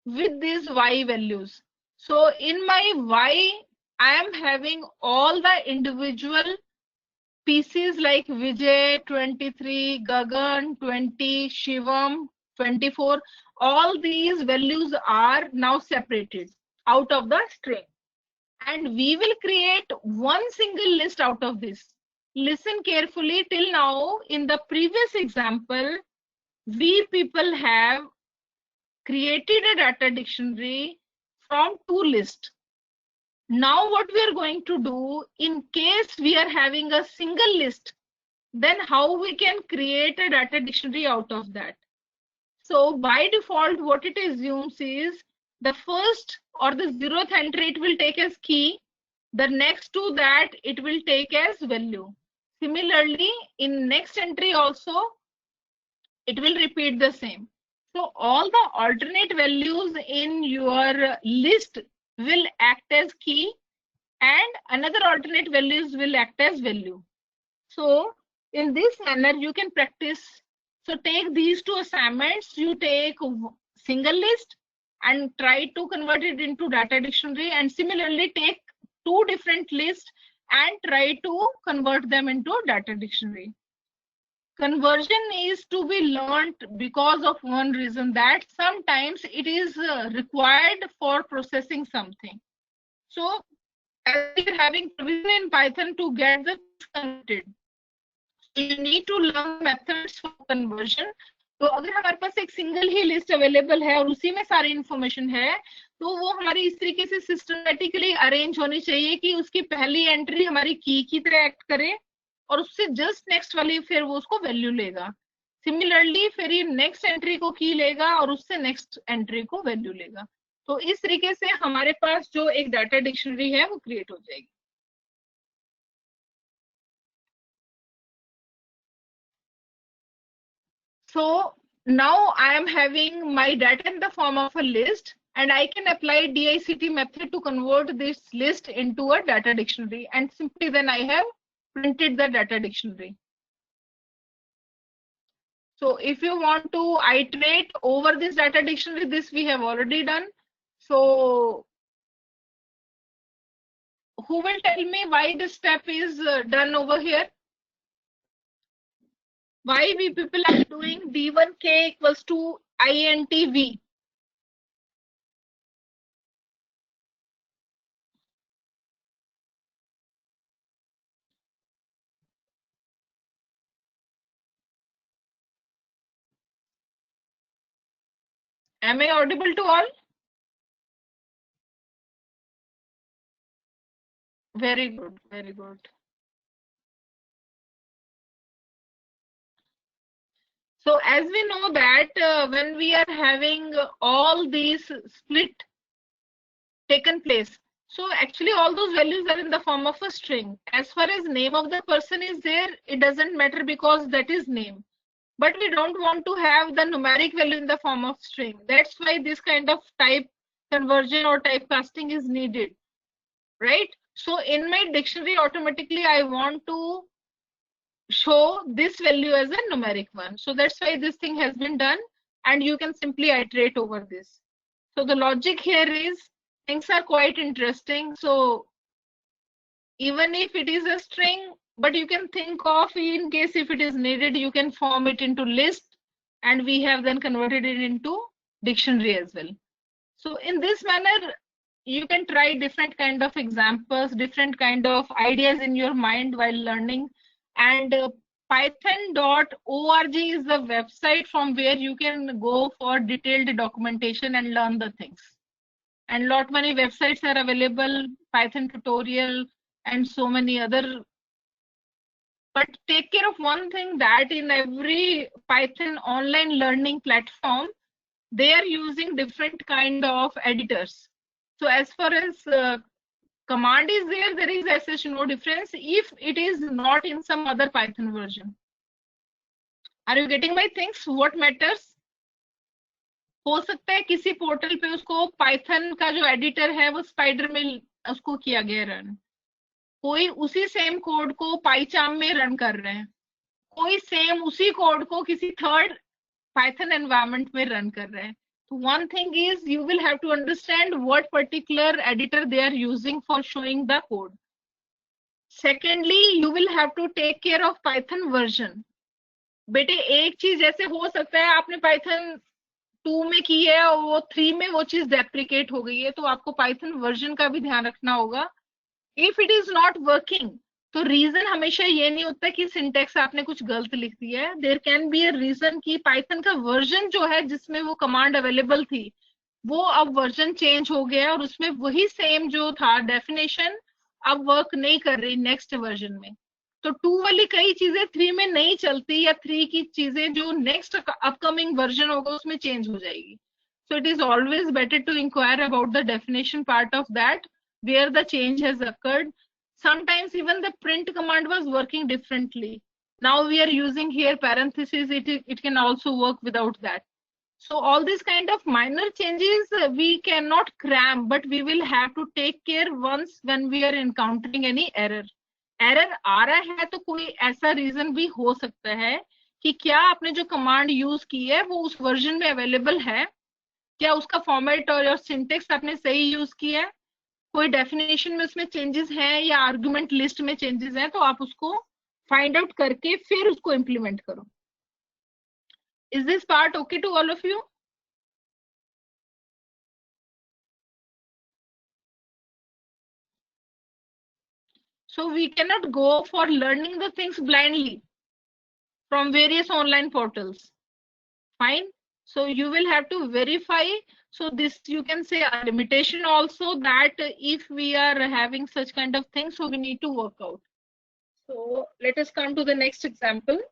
with these y values. So in my y, I am having all the individual pieces like Vijay 23, Gagan 20, Shivam 24. All these values are now separated out of the string. And we will create one single list out of this. Listen carefully. Till now, in the previous example, we people have created a data dictionary from two lists. Now what we are going to do, in case we are having a single list then how we can create a data dictionary out of that? So by default, what it assumes is the first or the 0th entry it will take as key. The next to that it will take as value. Similarly, in next entry also, it will repeat the same. So all the alternate values in your list will act as key, and another alternate values will act as value. So in this manner, you can practice. So take these two assignments. You take single list and try to convert it into data dictionary, and similarly take two different lists and try to convert them into data dictionary. Conversion is to be learned because of one reason, that sometimes it is required for processing something. So as we are having provision in Python to get the converted, so you need to learn methods for conversion. तो अगर हमारे पास एक single ही list available है और उसी में सारी information है, तो वो हमारी इस तरीके से सिस्टमेटिकली अरेंज होनी चाहिए कि उसकी पहली एंट्री हमारी की तरह एक्ट करे और उससे जस्ट नेक्स्ट वाली फिर वो उसको वैल्यू लेगा. सिमिलरली फिर ये नेक्स्ट एंट्री को की लेगा और उससे नेक्स्ट एंट्री को वैल्यू लेगा. तो इस तरीके से हमारे पास जो एक डाटा डिक्शनरी है वो क्रिएट हो जाएगी. So now I am having my data in the form of a list, and I can apply DICT method to convert this list into a data dictionary, and simply then I have printed the data dictionary. So if you want to iterate over this data dictionary, this we have already done. So who will tell me why this step is done over here? Why we people are doing D1K equals to INTV? Am I audible to all? Very good, very good. So as we know that when we are having all these split taken place, so actually all those values are in the form of a string. As far as name of the person is there, it doesn't matter because that is name. But we don't want to have the numeric value in the form of string. That's why this kind of type conversion or typecasting is needed, right? So in my dictionary, automatically I want to show this value as a numeric one. So that's why this thing has been done, and you can simply iterate over this. So the logic here is things are quite interesting. So even if it is a string, but you can think of in case if it is needed, you can form it into list, and we have then converted it into dictionary as well. So in this manner, you can try different kind of examples, different kind of ideas in your mind while learning. And python.org is the website from where you can go for detailed documentation and learn the things. And lot many websites are available, Python tutorial and so many other. But take care of one thing, that in every Python online learning platform, they are using different kind of editors. So as far as command is there is as such no difference if it is not in some other Python version. Are you getting my things? What matters? हो सकता है किसी portal पे उसको Python का जो editor है वो स्पाइडर में उसको किया गया रन, कोई उसी सेम कोड को पाइचार्म में रन कर रहे हैं, कोई सेम उसी कोड को किसी थर्ड पाइथन एनवायरनमेंट में रन कर रहे हैं. So one thing is you will have to understand what particular editor they are using for showing the code. Secondly, you will have to take care of Python version. बेटे एक चीज जैसे हो सकता है आपने Python 2 में की है और वो 3 में वो चीज डेप्रिकेट हो गई है, तो आपको Python वर्जन का भी ध्यान रखना होगा. If it is not working, तो रीजन हमेशा ये नहीं होता कि सिंटेक्स आपने कुछ गलत लिख दिया है. There can be a reason कि पाइथन का वर्जन जो है जिसमें वो कमांड अवेलेबल थी वो अब वर्जन चेंज हो गया और उसमें वही सेम जो था डेफिनेशन अब वर्क नहीं कर रही नेक्स्ट वर्जन में. तो 2 वाली कई चीजें 3 में नहीं चलती, या 3 की चीजें जो नेक्स्ट अपकमिंग वर्जन होगा उसमें चेंज हो जाएगी. So it is always better to inquire about the definition part of that, where the change has occurred. Sometimes even the print command was working differently. Now we are using here parentheses, it can also work without that. So all these kind of minor changes we cannot cram, but we will have to take care once when we are encountering any error. Error आ रहा है तो कोई ऐसा reason भी हो सकता है कि क्या आपने जो कमांड यूज की है वो उस वर्जन में अवेलेबल है, क्या उसका फॉर्मेट और सिंटेक्स आपने सही यूज किया है, कोई डेफिनेशन में उसमें चेंजेस हैं या आर्गुमेंट लिस्ट में चेंजेस हैं, तो आप उसको फाइंड आउट करके फिर उसको इम्प्लीमेंट करो. Is this part okay to all of you? So we cannot go for learning the things blindly from various online portals. Fine. So you will have to verify. So this you can say a limitation also, that if we are having such kind of things, so we need to work out. So let us come to the next example.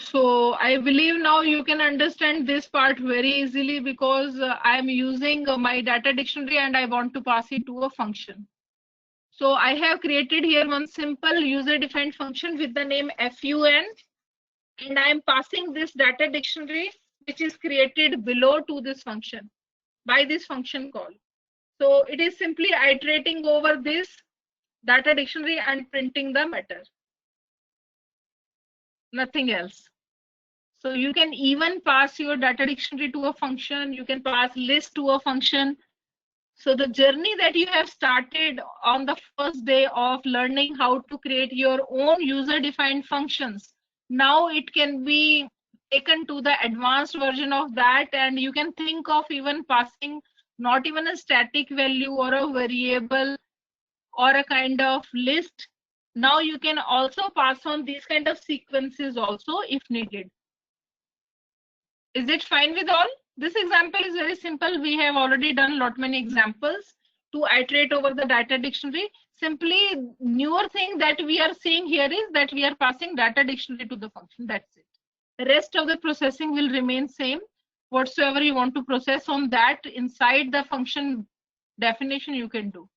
So I believe now you can understand this part very easily, because I am using my data dictionary and I want to pass it to a function. So I have created here one simple user defined function with the name fun, and I am passing this data dictionary which is created below to this function by this function call. So it is simply iterating over this data dictionary and printing the matter, nothing else. So you can even pass your data dictionary to a function, you can pass list to a function. So the journey that you have started on the first day of learning how to create your own user defined functions, now it can be taken to the advanced version of that, and you can think of even passing not even a static value or a variable or a kind of list. Now you can also pass on these kind of sequences also if needed. Is it fine with all? This example is very simple. We have already done lot many examples to iterate over the data dictionary. Simply newer thing that we are seeing here is that we are passing data dictionary to the function. That's it. The rest of the processing will remain same. Whatsoever you want to process on that inside the function definition, you can do.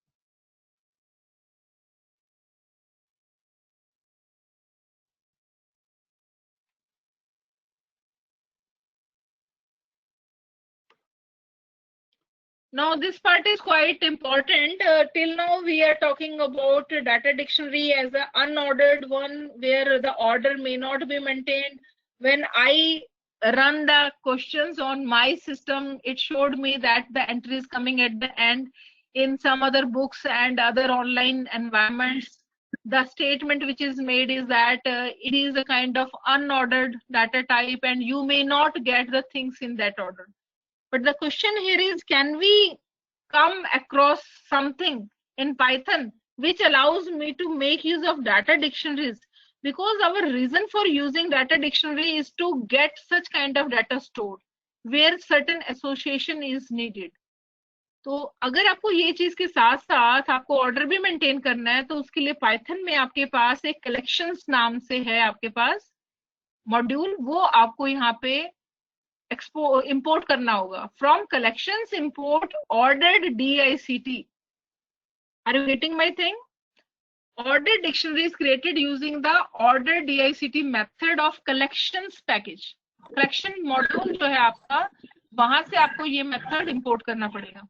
Now this part is quite important. Till now we are talking about data dictionary as an unordered one, where the order may not be maintained. When I run the questions on my system, it showed me that the entry is coming at the end. In some other books and other online environments, the statement which is made is that it is a kind of unordered data type and you may not get the things in that order. But the question here is, can we come across something in Python which allows me to make use of data dictionaries? Because our reason for using data dictionary is to get such kind of data stored where certain association is needed. तो अगर आपको ये चीज के साथ साथ आपको order भी मेंटेन करना है, तो उसके लिए पाइथन में आपके पास एक कलेक्शंस नाम से है आपके पास मॉड्यूल, वो आपको यहाँ पे इंपोर्ट करना होगा. From collections import ordered DICT. Are you getting my thing? Ordered dictionary is created using the ordered DICT method of collections package. Collection module जो है आपका, वहां से आपको ये मेथड इंपोर्ट करना पड़ेगा.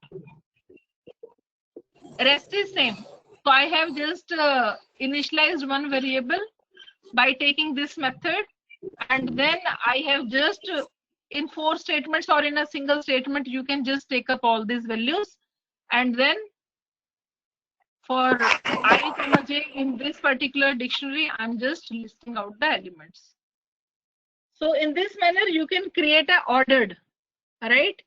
Rest is same. So I have just initialized one variable by taking this method, and then I have just in 4 statements or in a single statement you can just take up all these values, and then for I, j in this particular dictionary I'm just listing out the elements. So in this manner you can create a ordered, right?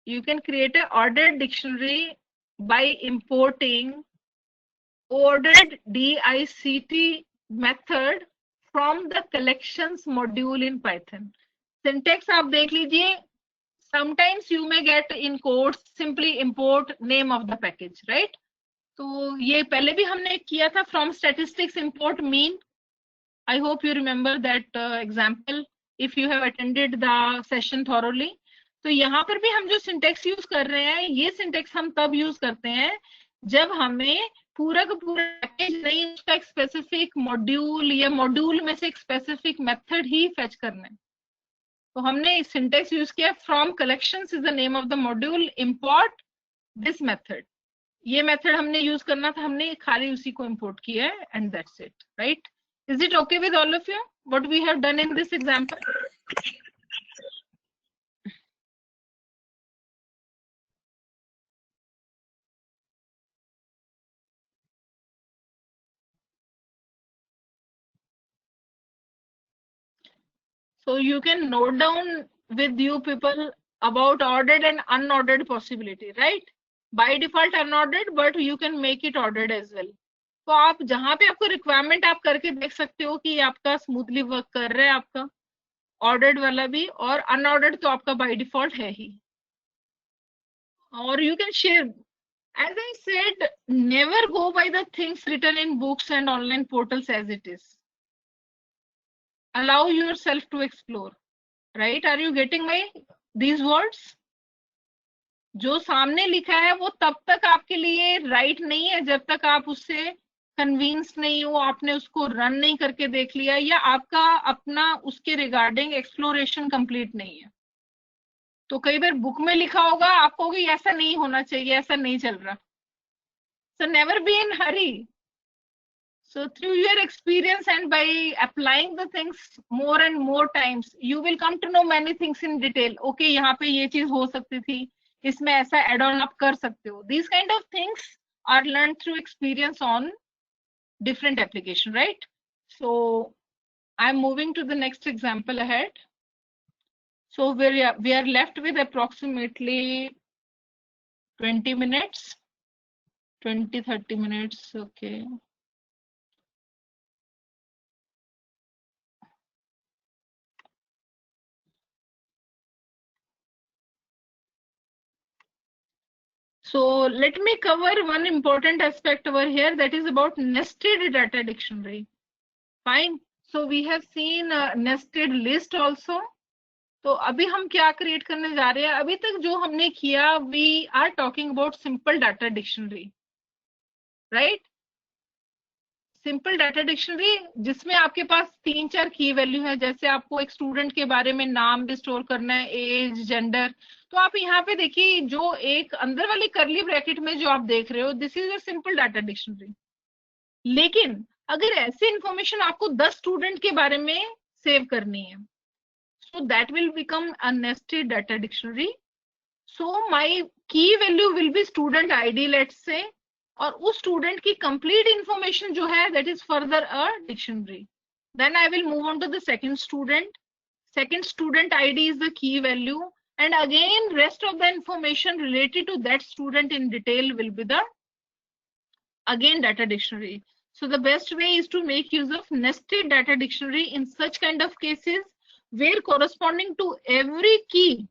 You can create a ordered dictionary by importing ordered DICT method from the collections module in Python. Syntax आप देख लीजिए. Sometimes you may get in quotes simply import name of the package, right? तो ये पहले भी हमने किया था, from statistics import mean. I hope you remember that example if you have attended the session thoroughly. तो यहाँ पर भी हम जो सिंटेक्स यूज कर रहे हैं, ये सिंटेक्स हम तब यूज करते हैं जब हमें पूरा का पूरा पैकेज नहीं, उसका एक स्पेसिफिक मॉड्यूल या मॉड्यूल में से एक स्पेसिफिक मेथड ही फेच करना है. तो हमने सिंटेक्स यूज किया, from collections is the name of the module, import this method. ये मेथड हमने यूज करना था, हमने खाली उसी को इंपोर्ट किया है, and that's it, right? Is it okay with all of you what we have done in this example? So you can note down with you people about ordered and unordered possibility, right? By default unordered, but you can make it ordered as well. तो आप जहां पे आपको requirement आप करके देख सकते हो कि आपका स्मूथली वर्क कर रहा है आपका ऑर्डर्ड वाला भी, और अनऑर्डर्ड तो आपका बाय डिफॉल्ट है ही. और you can share, as I said, never go by the things written in books and online portals as it is. Allow yourself to explore, right? Are you getting my these words? जो सामने लिखा है वो तब तक आपके लिए right नहीं है जब तक आप उससे कन्विंस नहीं हो, आपने उसको रन नहीं करके देख लिया, या आपका अपना उसके रिगार्डिंग एक्सप्लोरेशन कंप्लीट नहीं है. तो कई बार बुक में लिखा होगा, आप कहोगे ऐसा नहीं होना चाहिए, ऐसा नहीं चल रहा. So never be in hurry. So through your experience and by applying the things more and more times, you will come to know many things in detail. Okay, यहाँ पे ये चीज हो सकती थी, इसमें ऐसा add on आप कर सकते हो. These kind of things are learned through experience on different application, right? So I'm moving to the next example ahead. So we are left with approximately 20 minutes, 20-30 minutes. Okay. So let me cover one important aspect over here, that is about nested data dictionary. Fine. So we have seen nested list also. तो अभी हम क्या create करने जा रहे हैं? अभी तक जो हमने किया, we are talking about simple data dictionary, right? Simple data dictionary जिसमें आपके पास 3-4 की वैल्यू है, जैसे आपको एक स्टूडेंट के बारे में नाम भी स्टोर करना है, एज, जेंडर. तो आप यहाँ पे देखिए, जो एक अंदर वाली करली ब्रैकेट में जो आप देख रहे हो, this is a simple data dictionary. लेकिन अगर ऐसी इंफॉर्मेशन आपको 10 स्टूडेंट के बारे में सेव करनी है, so that will become a nested data dictionary. So my key value will be student ID, let's say, और उस स्टूडेंट की कंप्लीट इंफॉर्मेशन जो है, that is further a dictionary. Then I will move on to the second student. Second student ID is the key value, and again rest of the information related to that student in detail will be the again data dictionary. So the best way is to make use of nested data dictionary in such kind of cases where corresponding to every key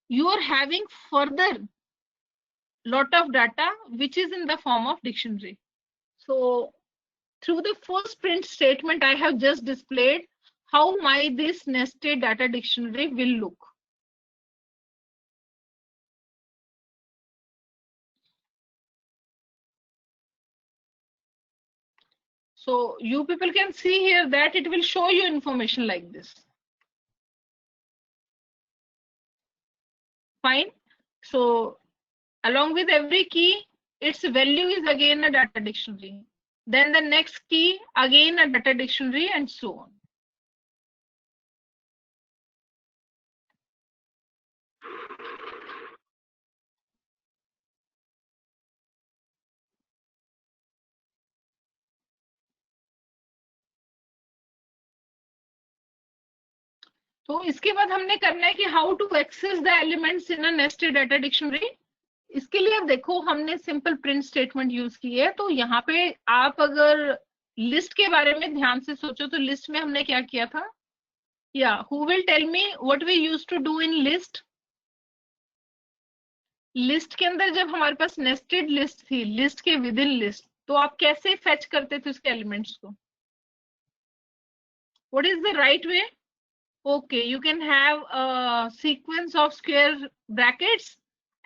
you are having further lot of data which is in the form of dictionary. So through the first print statement I have just displayed how my this nested data dictionary will look. So you people can see here that it will show you information like this. Fine. So along with every key, its value is again a data dictionary. Then the next key, again a data dictionary, and so on. तो इसके बाद हमने करना है कि how to access the elements in a nested data dictionary. इसके लिए अब देखो, हमने सिंपल प्रिंट स्टेटमेंट यूज की है. तो यहाँ पे आप अगर लिस्ट के बारे में ध्यान से सोचो तो लिस्ट में हमने क्या किया था? या who will tell me what we used to do in list? List के अंदर जब हमारे पास नेस्टेड लिस्ट थी, लिस्ट के विद इन लिस्ट, तो आप कैसे फेच करते थे उसके एलिमेंट्स को? What is the right way? Okay, you can have a sequence of square brackets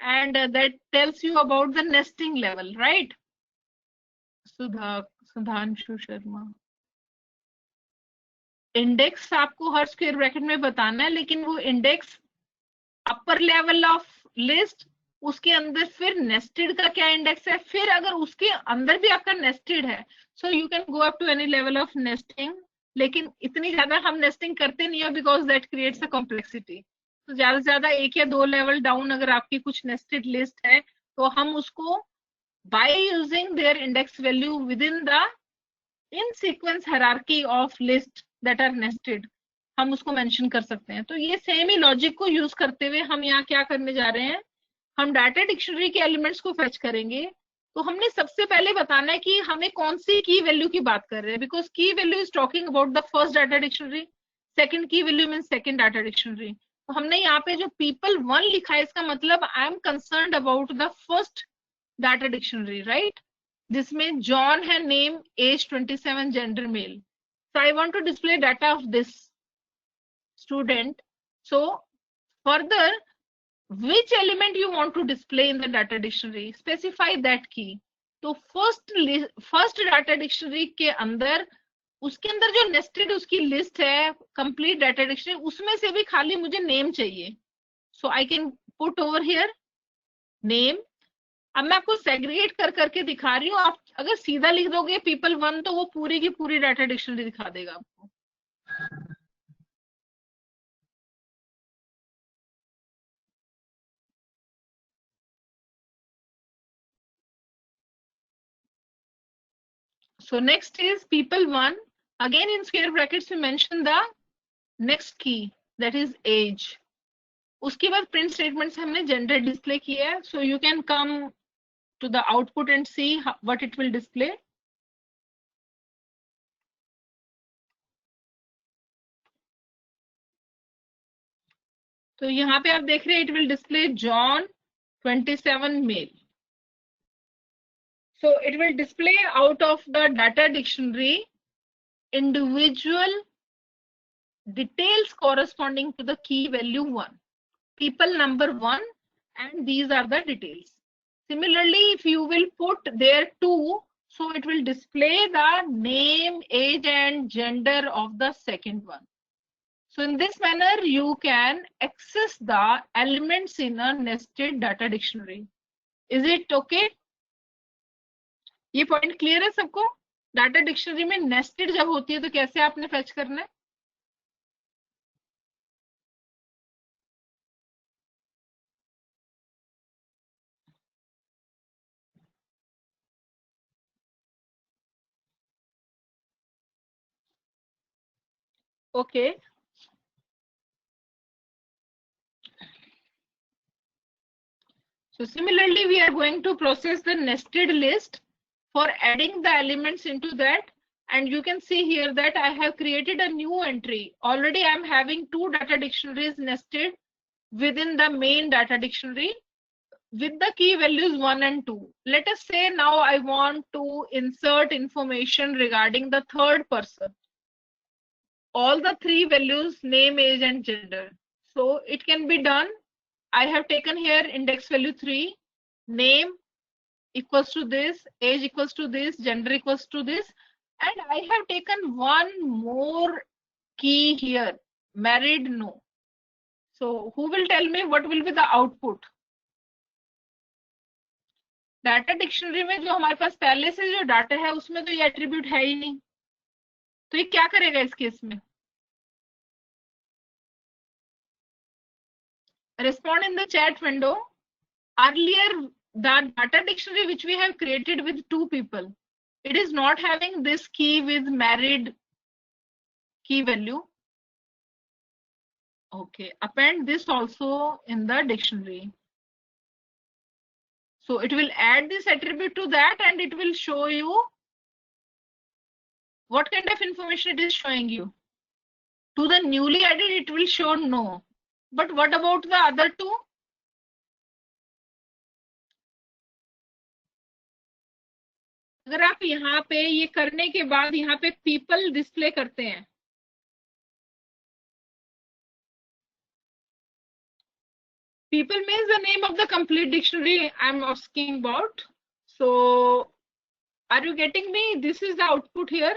and that tells you about the nesting level, right? Sudhanshu Sharma, index आपको हर स्क्वायर ब्रैकेट में बताना है, लेकिन वो index upper level of list, उसके अंदर फिर nested का क्या इंडेक्स है, फिर अगर उसके अंदर भी आपका नेस्टेड है, so you can go up to any level of nesting, लेकिन इतनी ज्यादा हम नेस्टिंग करते नहीं है because that creates a complexity. तो ज्यादा से ज्यादा एक या दो लेवल डाउन अगर आपकी कुछ नेस्टेड लिस्ट है तो हम उसको by using their index value within the in sequence hierarchy of list that are nested, हम उसको मेंशन कर सकते हैं। तो ये सेम ही लॉजिक को यूज करते हुए हम यहाँ क्या करने जा रहे हैं, हम डाटा डिक्शनरी के एलिमेंट्स को फेच करेंगे। तो हमने सबसे पहले बताना है कि हमें कौन सी की वैल्यू की बात कर रहे हैं, because key value is talking about the first data dictionary, second key value mean second data dictionary. तो हमने यहाँ पे जो people 1 लिखा है, इसका मतलब I am concerned about the first data dictionary, right, जिसमें जॉन है, name, age 27, gender male. So I want to display data of this student. So further, which element you want to display in the data dictionary, specify that key. तो first data dictionary के अंदर, उसके अंदर जो nested उसकी list है complete data dictionary, उसमें से भी खाली मुझे नेम चाहिए। So I can put over here name. अब मैं आपको सेग्रीगेट कर करके दिखा रही हूँ, आप अगर सीधा लिख दोगे people 1 तो वो पूरी की पूरी डाटा डिक्शनरी दिखा देगा आपको। So next is people 1. Again in square brackets we mention the next key, that is age. उसके बाद प्रिंट स्टेटमेंट से हमने जेंडर डिस्प्ले किया है। So you can come to the output and see what it will display. तो यहाँ पे आप देख रहे हैं it will display John 27 male. So it will display out of the data dictionary individual details corresponding to the key value 1, people number 1, and these are the details. Similarly, if you will put there 2, so it will display the name, age, and gender of the second one. So in this manner, you can access the elements in a nested data dictionary. Is it okay? ये point clear है सबको? Data dictionary में nested जब होती है तो कैसे आपने फेच करना है? Okay, so similarly we are going to process the nested list for adding the elements into that. And you can see here that I have created a new entry. Already I am having 2 data dictionaries nested within the main data dictionary with the key values 1 and 2. Let us say now I want to insert information regarding the third person. All the 3 values, name, age, and gender. So it can be done. I have taken here index value 3, name equals to this, age equals to this, gender equals to this, and I have taken one more key here, married, no. So who will tell me what will be the output? Data dictionary में जो हमारे पास पहले से जो data है उसमें तो ये एट्रीब्यूट है ही नहीं, तो ये क्या करेगा इस केस में? Respond in the chat window. Earlier, the data dictionary which we have created with 2 people, it is not having this key with married key value. Okay, append this also in the dictionary. So it will add this attribute to that and it will show you What kind of information it is showing you? To the newly added, it will show no. But what about the other two? अगर आप यहाँ पे ये करने के बाद यहाँ पे people डिस्प्ले करते हैं, people means the name of the complete dictionary I'm asking about. So are you getting me? This is the output here.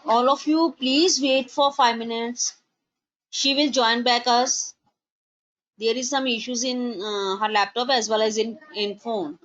All of you, please wait for 5 minutes. She will join back us. There is some issues in her laptop as well as in phone.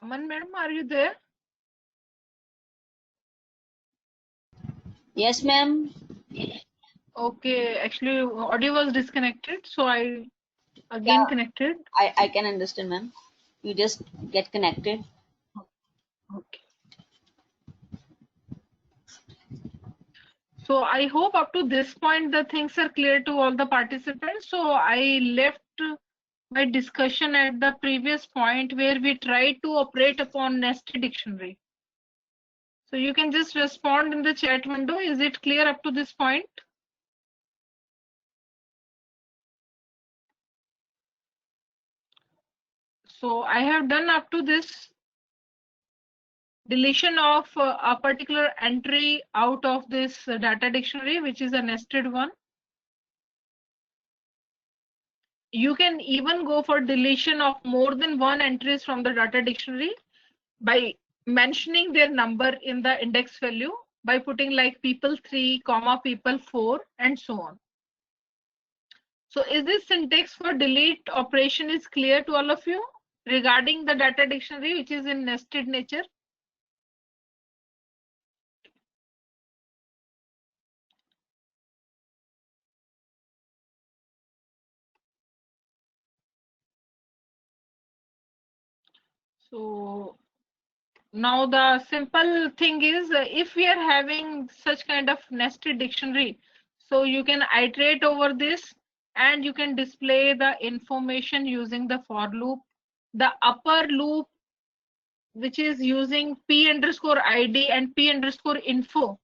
Aman madam, are you there? Yes, ma'am. Okay, actually audio was disconnected, so I again Yeah, connected. I can understand, ma'am. You just get connected. Okay. So I hope up to this point the things are clear to all the participants. So I left my discussion at the previous point where we tried to operate upon nested dictionary. So you can just respond in the chat window. Is it clear up to this point? So I have done up to this deletion of a particular entry out of this data dictionary, which is a nested one. You can even go for deletion of more than one entries from the data dictionary by mentioning their number in the index value by putting like people 3, comma people 4 and so on. So is this syntax for delete operation is clear to all of you regarding the data dictionary which is in nested nature? So now the simple thing is if we are having such kind of nested dictionary, so you can iterate over this and you can display the information using the for loop. The upper loop, which is using p underscore id and p underscore info,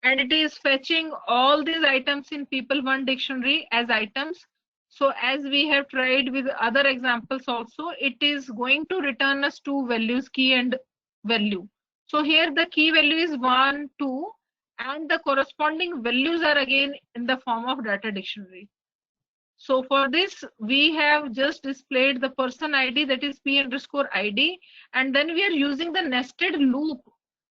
and it is fetching all these items in people1 dictionary as items. So as we have tried with other examples also, it is going to return us two values, key and value. So here the key value is 1, 2, and the corresponding values are again in the form of data dictionary. So for this, we have just displayed the person ID, that is p underscore id, and then we are using the nested loop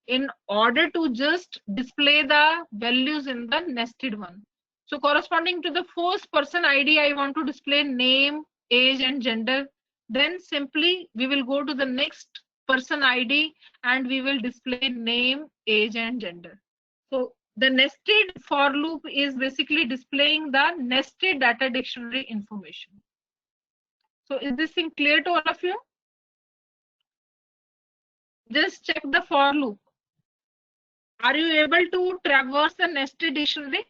in order to just display the values in the nested one. So corresponding to the first person ID, I want to display name, age, and gender. Then simply we will go to the next person ID and we will display name, age, and gender. So the nested for loop is basically displaying the nested data dictionary information. So is this thing clear to all of you? Just check the for loop. Are you able to traverse the nested dictionary?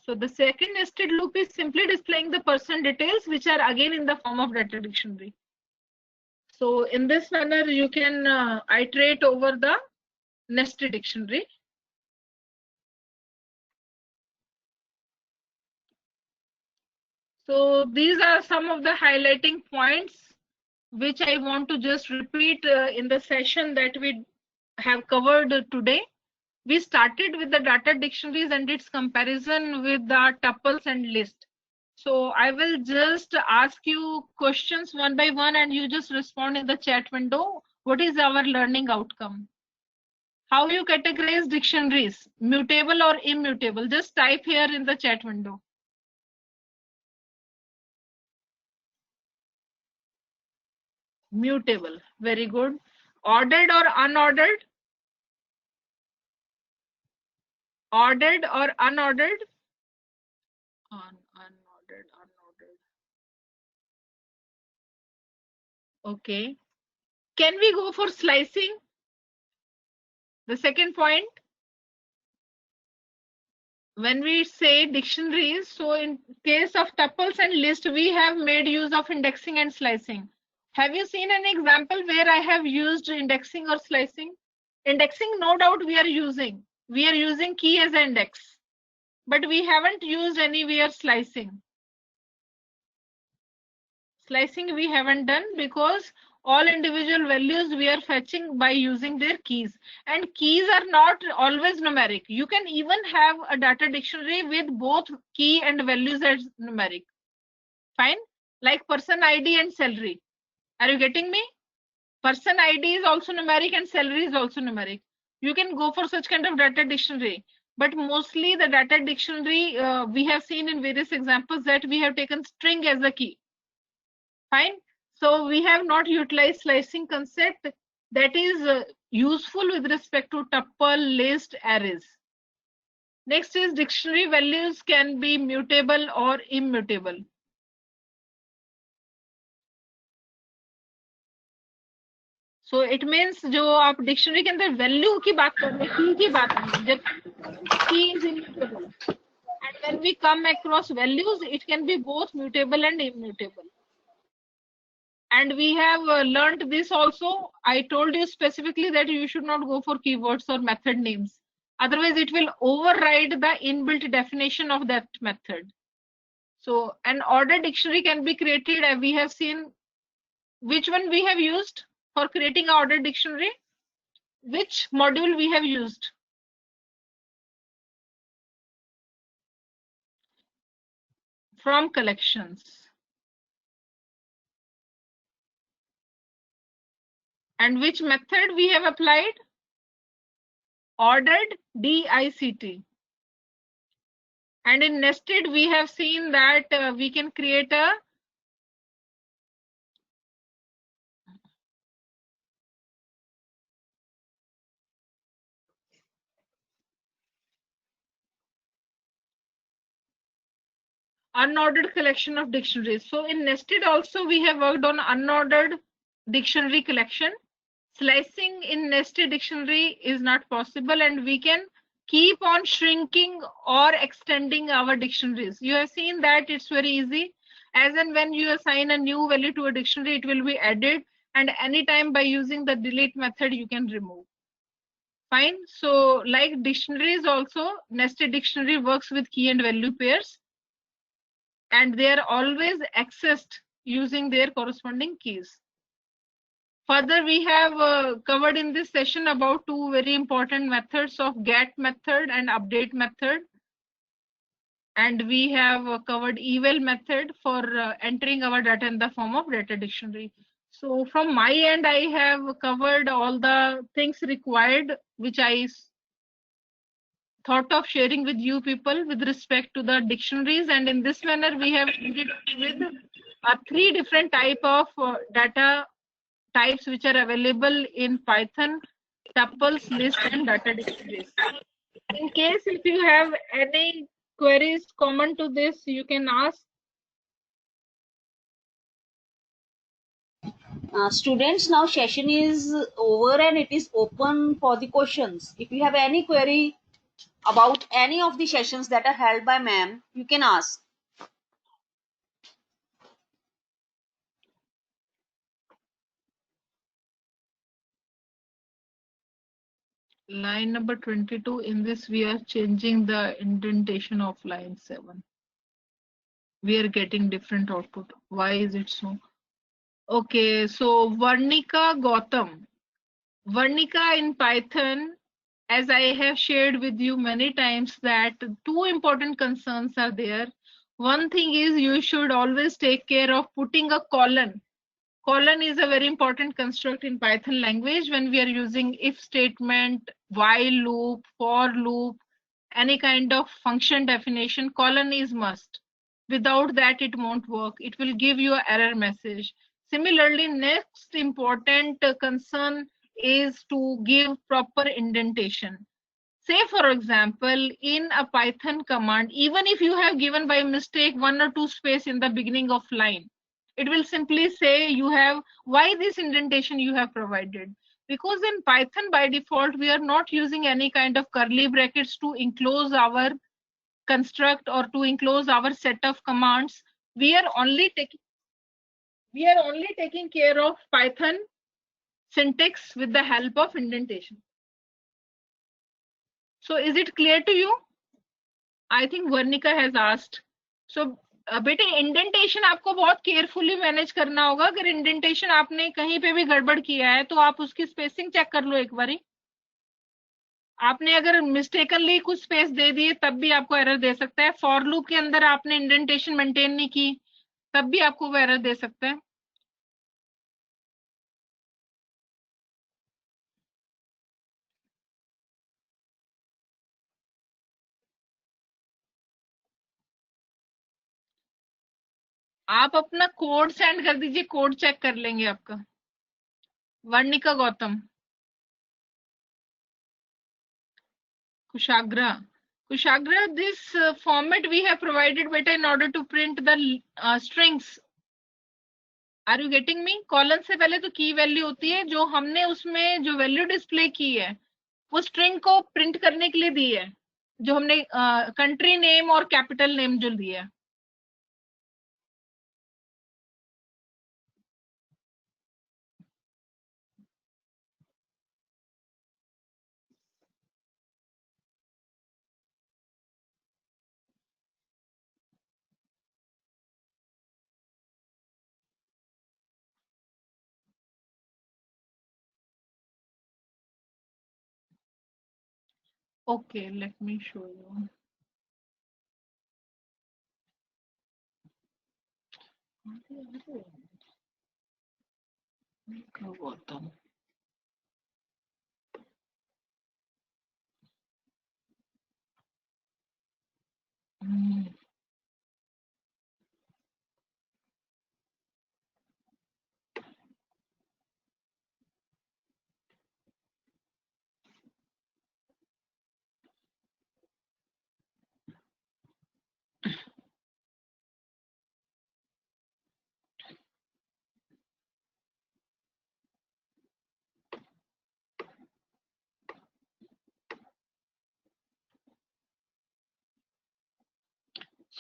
So the second nested loop is simply displaying the person details, which are again in the form of data dictionary. So in this manner, you can iterate over the nested dictionary. So these are some of the highlighting points which I want to just repeat in the session that we have covered today. We started with the data dictionaries and its comparison with the tuples and list. So I will just ask you questions one by one and you just respond in the chat window. What is our learning outcome? How you categorize dictionaries, mutable or immutable? Just type here in the chat window. Mutable, very good. Ordered or unordered? Ordered or unordered? Unordered, unordered. Okay. Can we go for slicing? The second point, when we say dictionaries, so in case of tuples and list, we have made use of indexing and slicing. Have you seen an example where I have used indexing or slicing? Indexing, no doubt we are using. We are using key as an index, but we haven't used anywhere slicing. Slicing we haven't done because all individual values we are fetching by using their keys, and keys are not always numeric. You can even have a data dictionary with both key and values as numeric. Fine, like person ID and salary. Are you getting me? Person ID is also numeric and salary is also numeric. You can go for such kind of data dictionary, but mostly the data dictionary we have seen in various examples that we have taken string as a key. Fine. So we have not utilized slicing concept that is useful with respect to tuple, list, arrays. Next is dictionary values can be mutable or immutable. So it means जो आप dictionary के अंदर value की बात कर रहे हैं, की की बात नहीं, जब की is immutable. And when we come across values, it can be both mutable and immutable. And we have learned this also. I told you specifically that you should not go for keywords or method names. Otherwise, it will override the inbuilt definition of that method. So an ordered dictionary can be created. We have seen which one we have used for creating an ordered dictionary. Which module we have used? From collections. And which method we have applied? Ordered, DICT. And in nested, we have seen that we can create a unordered collection of dictionaries. So in nested also we have worked on unordered dictionary collection. Slicing in nested dictionary is not possible, and we can keep on shrinking or extending our dictionaries. You have seen that it's very easy. As and when you assign a new value to a dictionary, it will be added, and anytime by using the delete method you can remove. Fine. So like dictionaries also, nested dictionary works with key and value pairs, and they are always accessed using their corresponding keys. Further, we have covered in this session about two very important methods of get method and update method. And we have covered eval method for entering our data in the form of data dictionary. So from my end, I have covered all the things required, which I thought of sharing with you people with respect to the dictionaries. And in this manner, we have ended with three different type of data types which are available in Python: tuples, list, and data dictionaries. In case if you have any queries common to this, you can ask. Students, now session is over and it is open for the questions. If you have any query, about any of the sessions that are held by ma'am, you can ask. Line number 22, in this we are changing the indentation of line 7. We are getting different output. Why is it so? Okay, so Varnika Gautam. Varnika in Python, as I have shared with you many times, that two important concerns are there. One thing is you should always take care of putting a colon. Colon is a very important construct in Python language when we are using if statement, while loop, for loop, any kind of function definition. Colon is must. Without that, it won't work. It will give you an error message. Similarly, next important concern is to give proper indentation. Say, for example, in a Python command, even if you have given by mistake 1 or 2 space in the beginning of line, it will simply say you have, why this indentation you have provided. Because in Python by default, we are not using any kind of curly brackets to enclose our construct or to enclose our set of commands. We are only taking care of Python syntax with the help of indentation. So is it clear to you? I think Varnika has asked. So बेटे indentation आपको बहुत carefully manage करना होगा. अगर indentation आपने कहीं पे भी गड़बड़ किया है तो आप उसकी स्पेसिंग चेक कर लो एक बारी. आपने अगर मिस्टेकनली कुछ स्पेस दे दिए तब भी आपको एरर दे सकता है. फॉर लूप के अंदर आपने इंडेंटेशन मेंटेन नहीं की तब भी आपको वो एरर दे सकता है. आप अपना कोड सेंड कर दीजिए, कोड चेक कर लेंगे आपका. Varnika Gautam, Kushagra. Kushagra, this format we have provided beta in order to print the strings. Are you getting me? Colon से पहले तो की वैल्यू होती है, जो हमने उसमें जो वैल्यू डिस्प्ले की है वो स्ट्रिंग को प्रिंट करने के लिए दी है, जो हमने कंट्री नेम और कैपिटल नेम जो दिया है. Okay, let me show you. Gautam,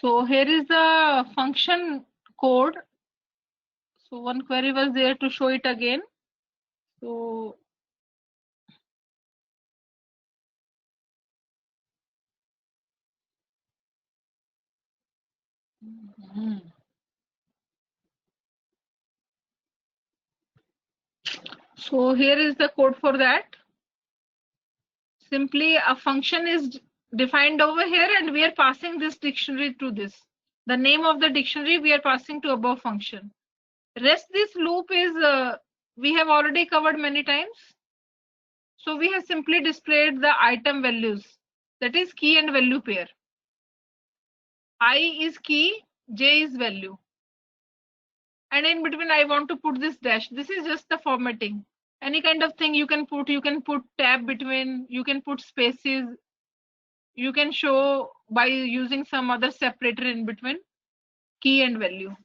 so here is the function code. So one query was there to show it again. So so here is the code for that. Simply a function is defined over here and we are passing this dictionary to this. The name of the dictionary we are passing to above function. Rest this loop is we have already covered many times. So we have simply displayed the item values, that is key and value pair. I is key, J is value. And in between I want to put this dash. This is just the formatting. Any kind of thing you can put tab between, you can put spaces, you can show by using some other separator in between key and value.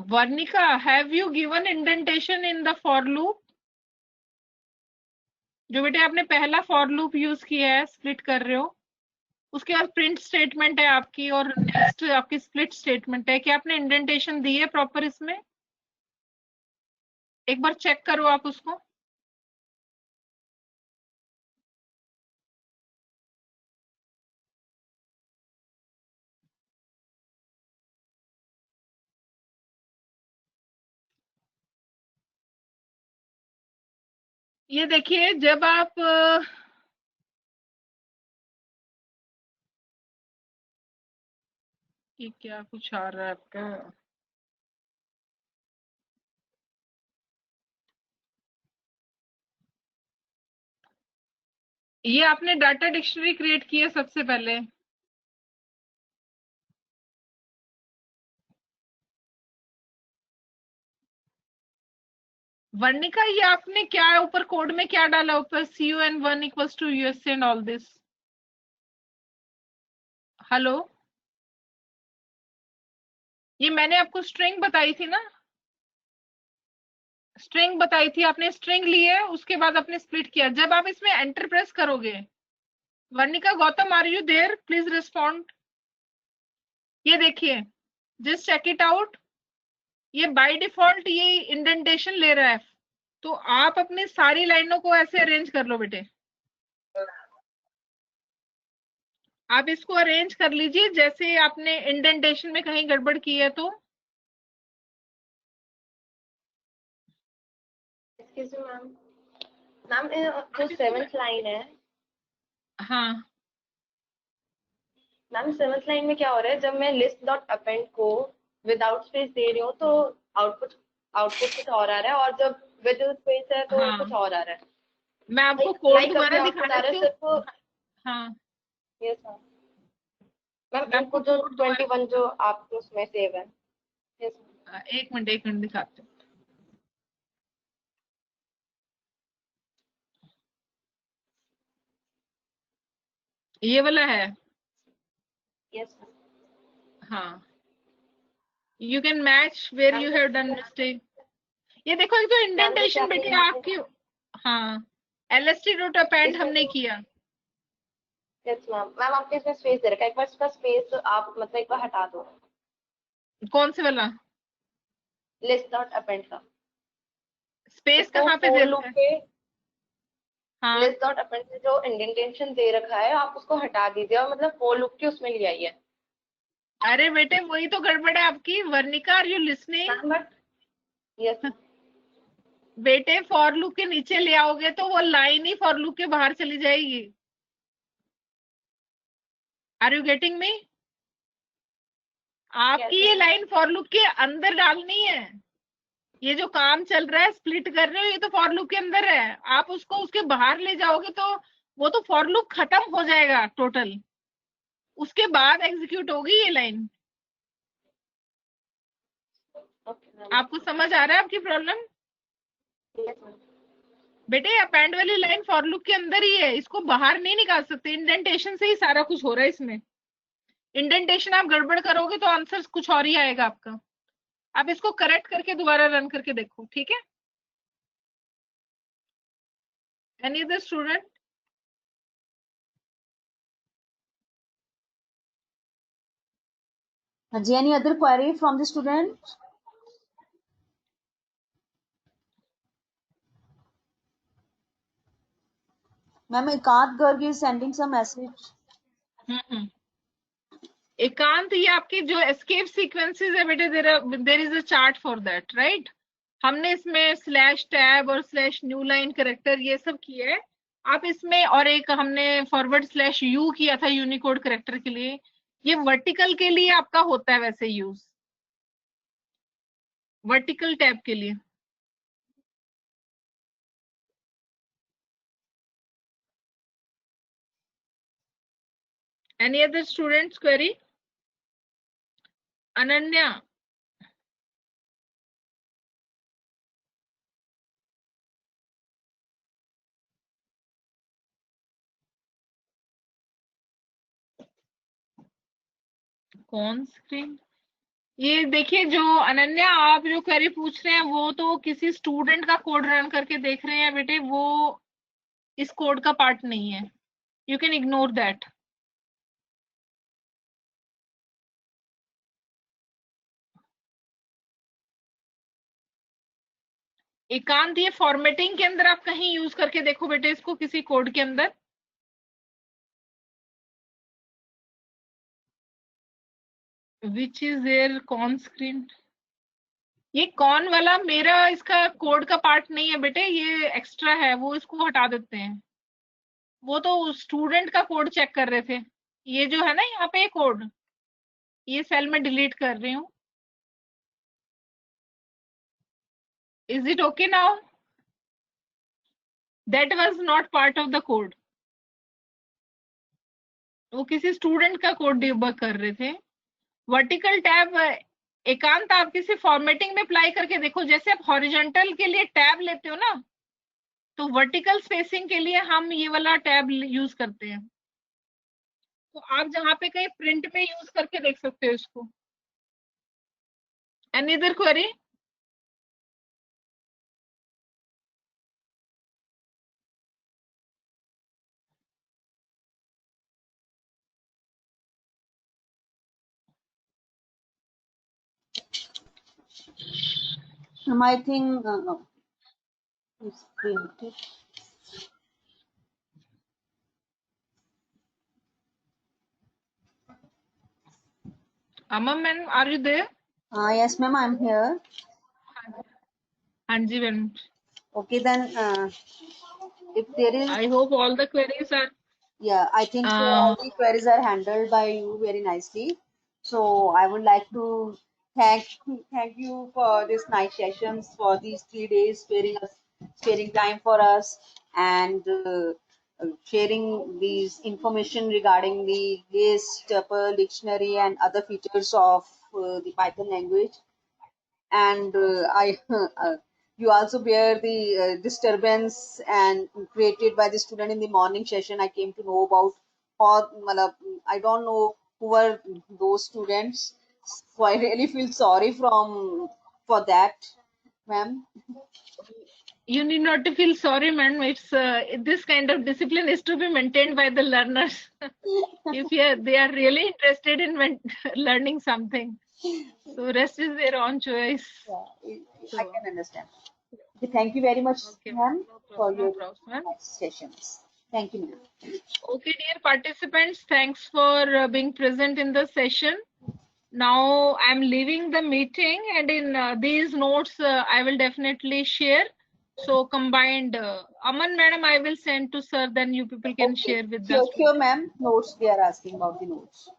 Varnika, have you given indentation in the for loop? जो बेटे आपने पहला for loop use किया है, split कर रहे हो, उसके बाद प्रिंट स्टेटमेंट है आपकी और नेक्स्ट आपकी स्प्लिट स्टेटमेंट है, क्या आपने इंडेंटेशन दी है प्रॉपर इसमें? एक बार चेक करो आप उसको। ये देखिए, जब आप ये क्या कुछ आ रहा है आपका? ये आपने डाटा डिक्शनरी क्रिएट की है सबसे पहले। वर्णिका, ये आपने क्या ऊपर कोड में क्या डाला ऊपर? CUN1 equals to USA and all this. Hello, ये मैंने आपको स्ट्रिंग बताई थी ना, स्ट्रिंग बताई थी, आपने स्ट्रिंग ली है, उसके बाद आपने स्प्लिट किया। जब आप इसमें एंटर प्रेस करोगे, Varnika Gautam, are you there? Please respond. ये देखिए, जस्ट चेक इट आउट, ये बाय डिफॉल्ट ये इंडेंटेशन ले रहा है। तो आप अपनी सारी लाइनों को ऐसे अरेंज कर लो बेटे, आप इसको अरेंज कर लीजिए जैसे आपने इंडेंटेशन में कहीं गड़बड़ की है तो। मैम, मैम जो 7th लाइन है, हाँ मैम 7th लाइन में क्या हो रहा है, जब मैं लिस्ट डॉट अपेंड को विदाउट स्पेस दे रही हूँ तो आउटपुट आउटपुट कुछ और आ रहा है, और जब विद स्पेस है तो हाँ, कुछ और आ रहा है। मैं आपको कोड लाइक दोबारा अभी दिखा आउटपुट आ रहा देती है हूँ। सिर्फ। हाँ, यस मैम, मैम मैं आपको इनपुट जो कोड दोबारा 21 जो आपके उसमें सेव है। यस एक मिनट दिखाते हूँ। ये वाला है। यस मैम, हाँ, you can match where you have done mistake. ये देखो, एक तो मैम जैसे इंडेंटेशन बेटे आपने, आपकी। हाँ, LST डॉट अपेंड इसमें हमने जो, किया। यस मैम, मैम आपने इसमें स्पेस दे रखा है, एक बार इसका स्पेस आप मतलब एक बार हटा दो, कौन से वाला लिस्ट डॉट अपेंड का। स्पेस उसको कहाँ पे फोर दे लूप रखा है? के हाँ, लिस्ट डॉट अपेंड में जो इंडेंटेशन दे रखा है आप उसको हटा दीजिए और मतलब फोर लूप के उसमें ले आइए। अरे बेटे वही तो गड़बड़ है आपकी। Varnika, are you listening? Ma'am but, yes बेटे फॉर लूप के नीचे ले आओगे तो वो लाइन ही फॉर लूप के बाहर चली जाएगी। Are you getting me? आपकी ये लाइन फॉर लूप के अंदर डालनी है। ये जो काम चल रहा है, स्प्लिट कर रहे हो, ये तो फॉर लूप के अंदर है। आप उसको उसके बाहर ले जाओगे तो वो तो फॉर लूप खत्म हो जाएगा टोटल, उसके बाद एग्जीक्यूट होगी ये लाइन। आपको समझ आ रहा है आपकी प्रॉब्लम? बेटे अपेंड वाली लाइन फॉर लूप के अंदर ही है, इसको बाहर नहीं निकाल सकते। इंडेंटेशन से ही सारा कुछ हो रहा है इसमें। इंडेंटेशन आप गड़बड़ करोगे तो आंसर कुछ और ही आएगा आपका। आप इसको करेक्ट करके दोबारा रन करके देखो, ठीक है? Any other student? Haji, any other query from the student? Ma'am, Ekant Garg is sending some message. एकांत, ये आपकी जो एस्केप सीक्वेंसेस है बेटे, there is a chart for that, right? हमने इसमें स्लैश टैब और स्लैश न्यू लाइन करेक्टर ये सब किए है। आप इसमें, और एक हमने फॉरवर्ड स्लैश यू किया था यूनिकोड करेक्टर के लिए। ये वर्टिकल के लिए आपका होता है वैसे यूज, वर्टिकल टैब के लिए। Any other students query? Ananya? कौन स्क्रीन? ये देखिए, जो अनन्या आप जो क्वेरी पूछ रहे हैं वो तो किसी स्टूडेंट का कोड रन करके देख रहे हैं बेटे, वो इस कोड का पार्ट नहीं है, यू कैन इग्नोर दैट। एकांत, ये फॉर्मेटिंग के अंदर आप कहीं यूज करके देखो बेटे इसको, किसी कोड के अंदर। Which is there con screen, ये कौन वाला मेरा इसका कोड का पार्ट नहीं है बेटे, ये एक्स्ट्रा है, वो इसको हटा देते हैं। वो तो स्टूडेंट का कोड चेक कर रहे थे। ये जो है ना यहाँ पे कोड, ये सेल में डिलीट कर रही हूँ। Is it okay now? That was not part of the code, वो किसी स्टूडेंट का कोड डिबग कर रहे थे। वर्टिकल टैब, एकांत आप किसी फॉर्मेटिंग में अप्लाई करके देखो, जैसे आप हॉरिजॉन्टल के लिए टैब लेते हो ना, तो वर्टिकल स्पेसिंग के लिए हम ये वाला टैब यूज करते हैं। तो आप जहाँ पे कहीं प्रिंट में यूज करके देख सकते हो इसको। Any other query? I think it's printed. Aman ma'am, are you there? Yes, ma'am, I'm here. हाँ जी ma'am. Okay, then if there is, I hope all the queries are yeah, I think so. All the queries are handled by you very nicely. So I would like to thank thank you for this night sessions, for these 3 days, sparing time for us, and sharing these information regarding the list, tuple, dictionary, and other features of the Python language. And I you also bear the disturbance and created by the student in the morning session. I came to know about how I don't know who were those students, so I really feel sorry from for that, ma'am. you need not to feel sorry, man. It's this kind of discipline is to be maintained by the learners. If they are really interested in learning something, so rest is their own choice. Yeah, I So, can understand. Okay, thank you very much, okay, ma'am, for no your problem, ma'am. nice sessions. Thank you, ma'am. Okay, dear participants, thanks for being present in the session. Now I'm leaving the meeting, and in these notes I will definitely share. So combined, Aman madam, I will send to sir, then you people can Okay, share with the sure, sure, students. ma'am. Notes, they are asking about the notes.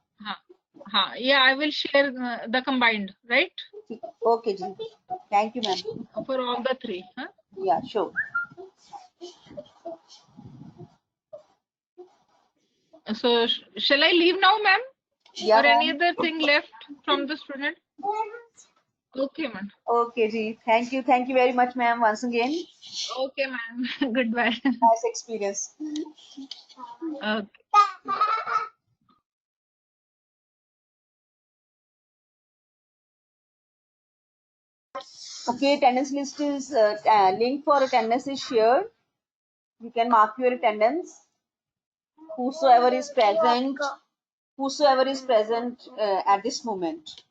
Yeah, I will share the combined, right? Okay, ji. Thank you, ma'am. For all the three. Huh? Yeah, sure. So shall I leave now, ma'am? Yeah, Or any ma'am. other thing left from the student? Okay, ma'am. Okay, ji. Thank you. Thank you very much, ma'am. Once again, Okay, ma'am. Goodbye. nice experience. Okay. Okay, attendance list is link for attendance is shared. You can mark your attendance. Whosoever is present, whosoever is present at this moment.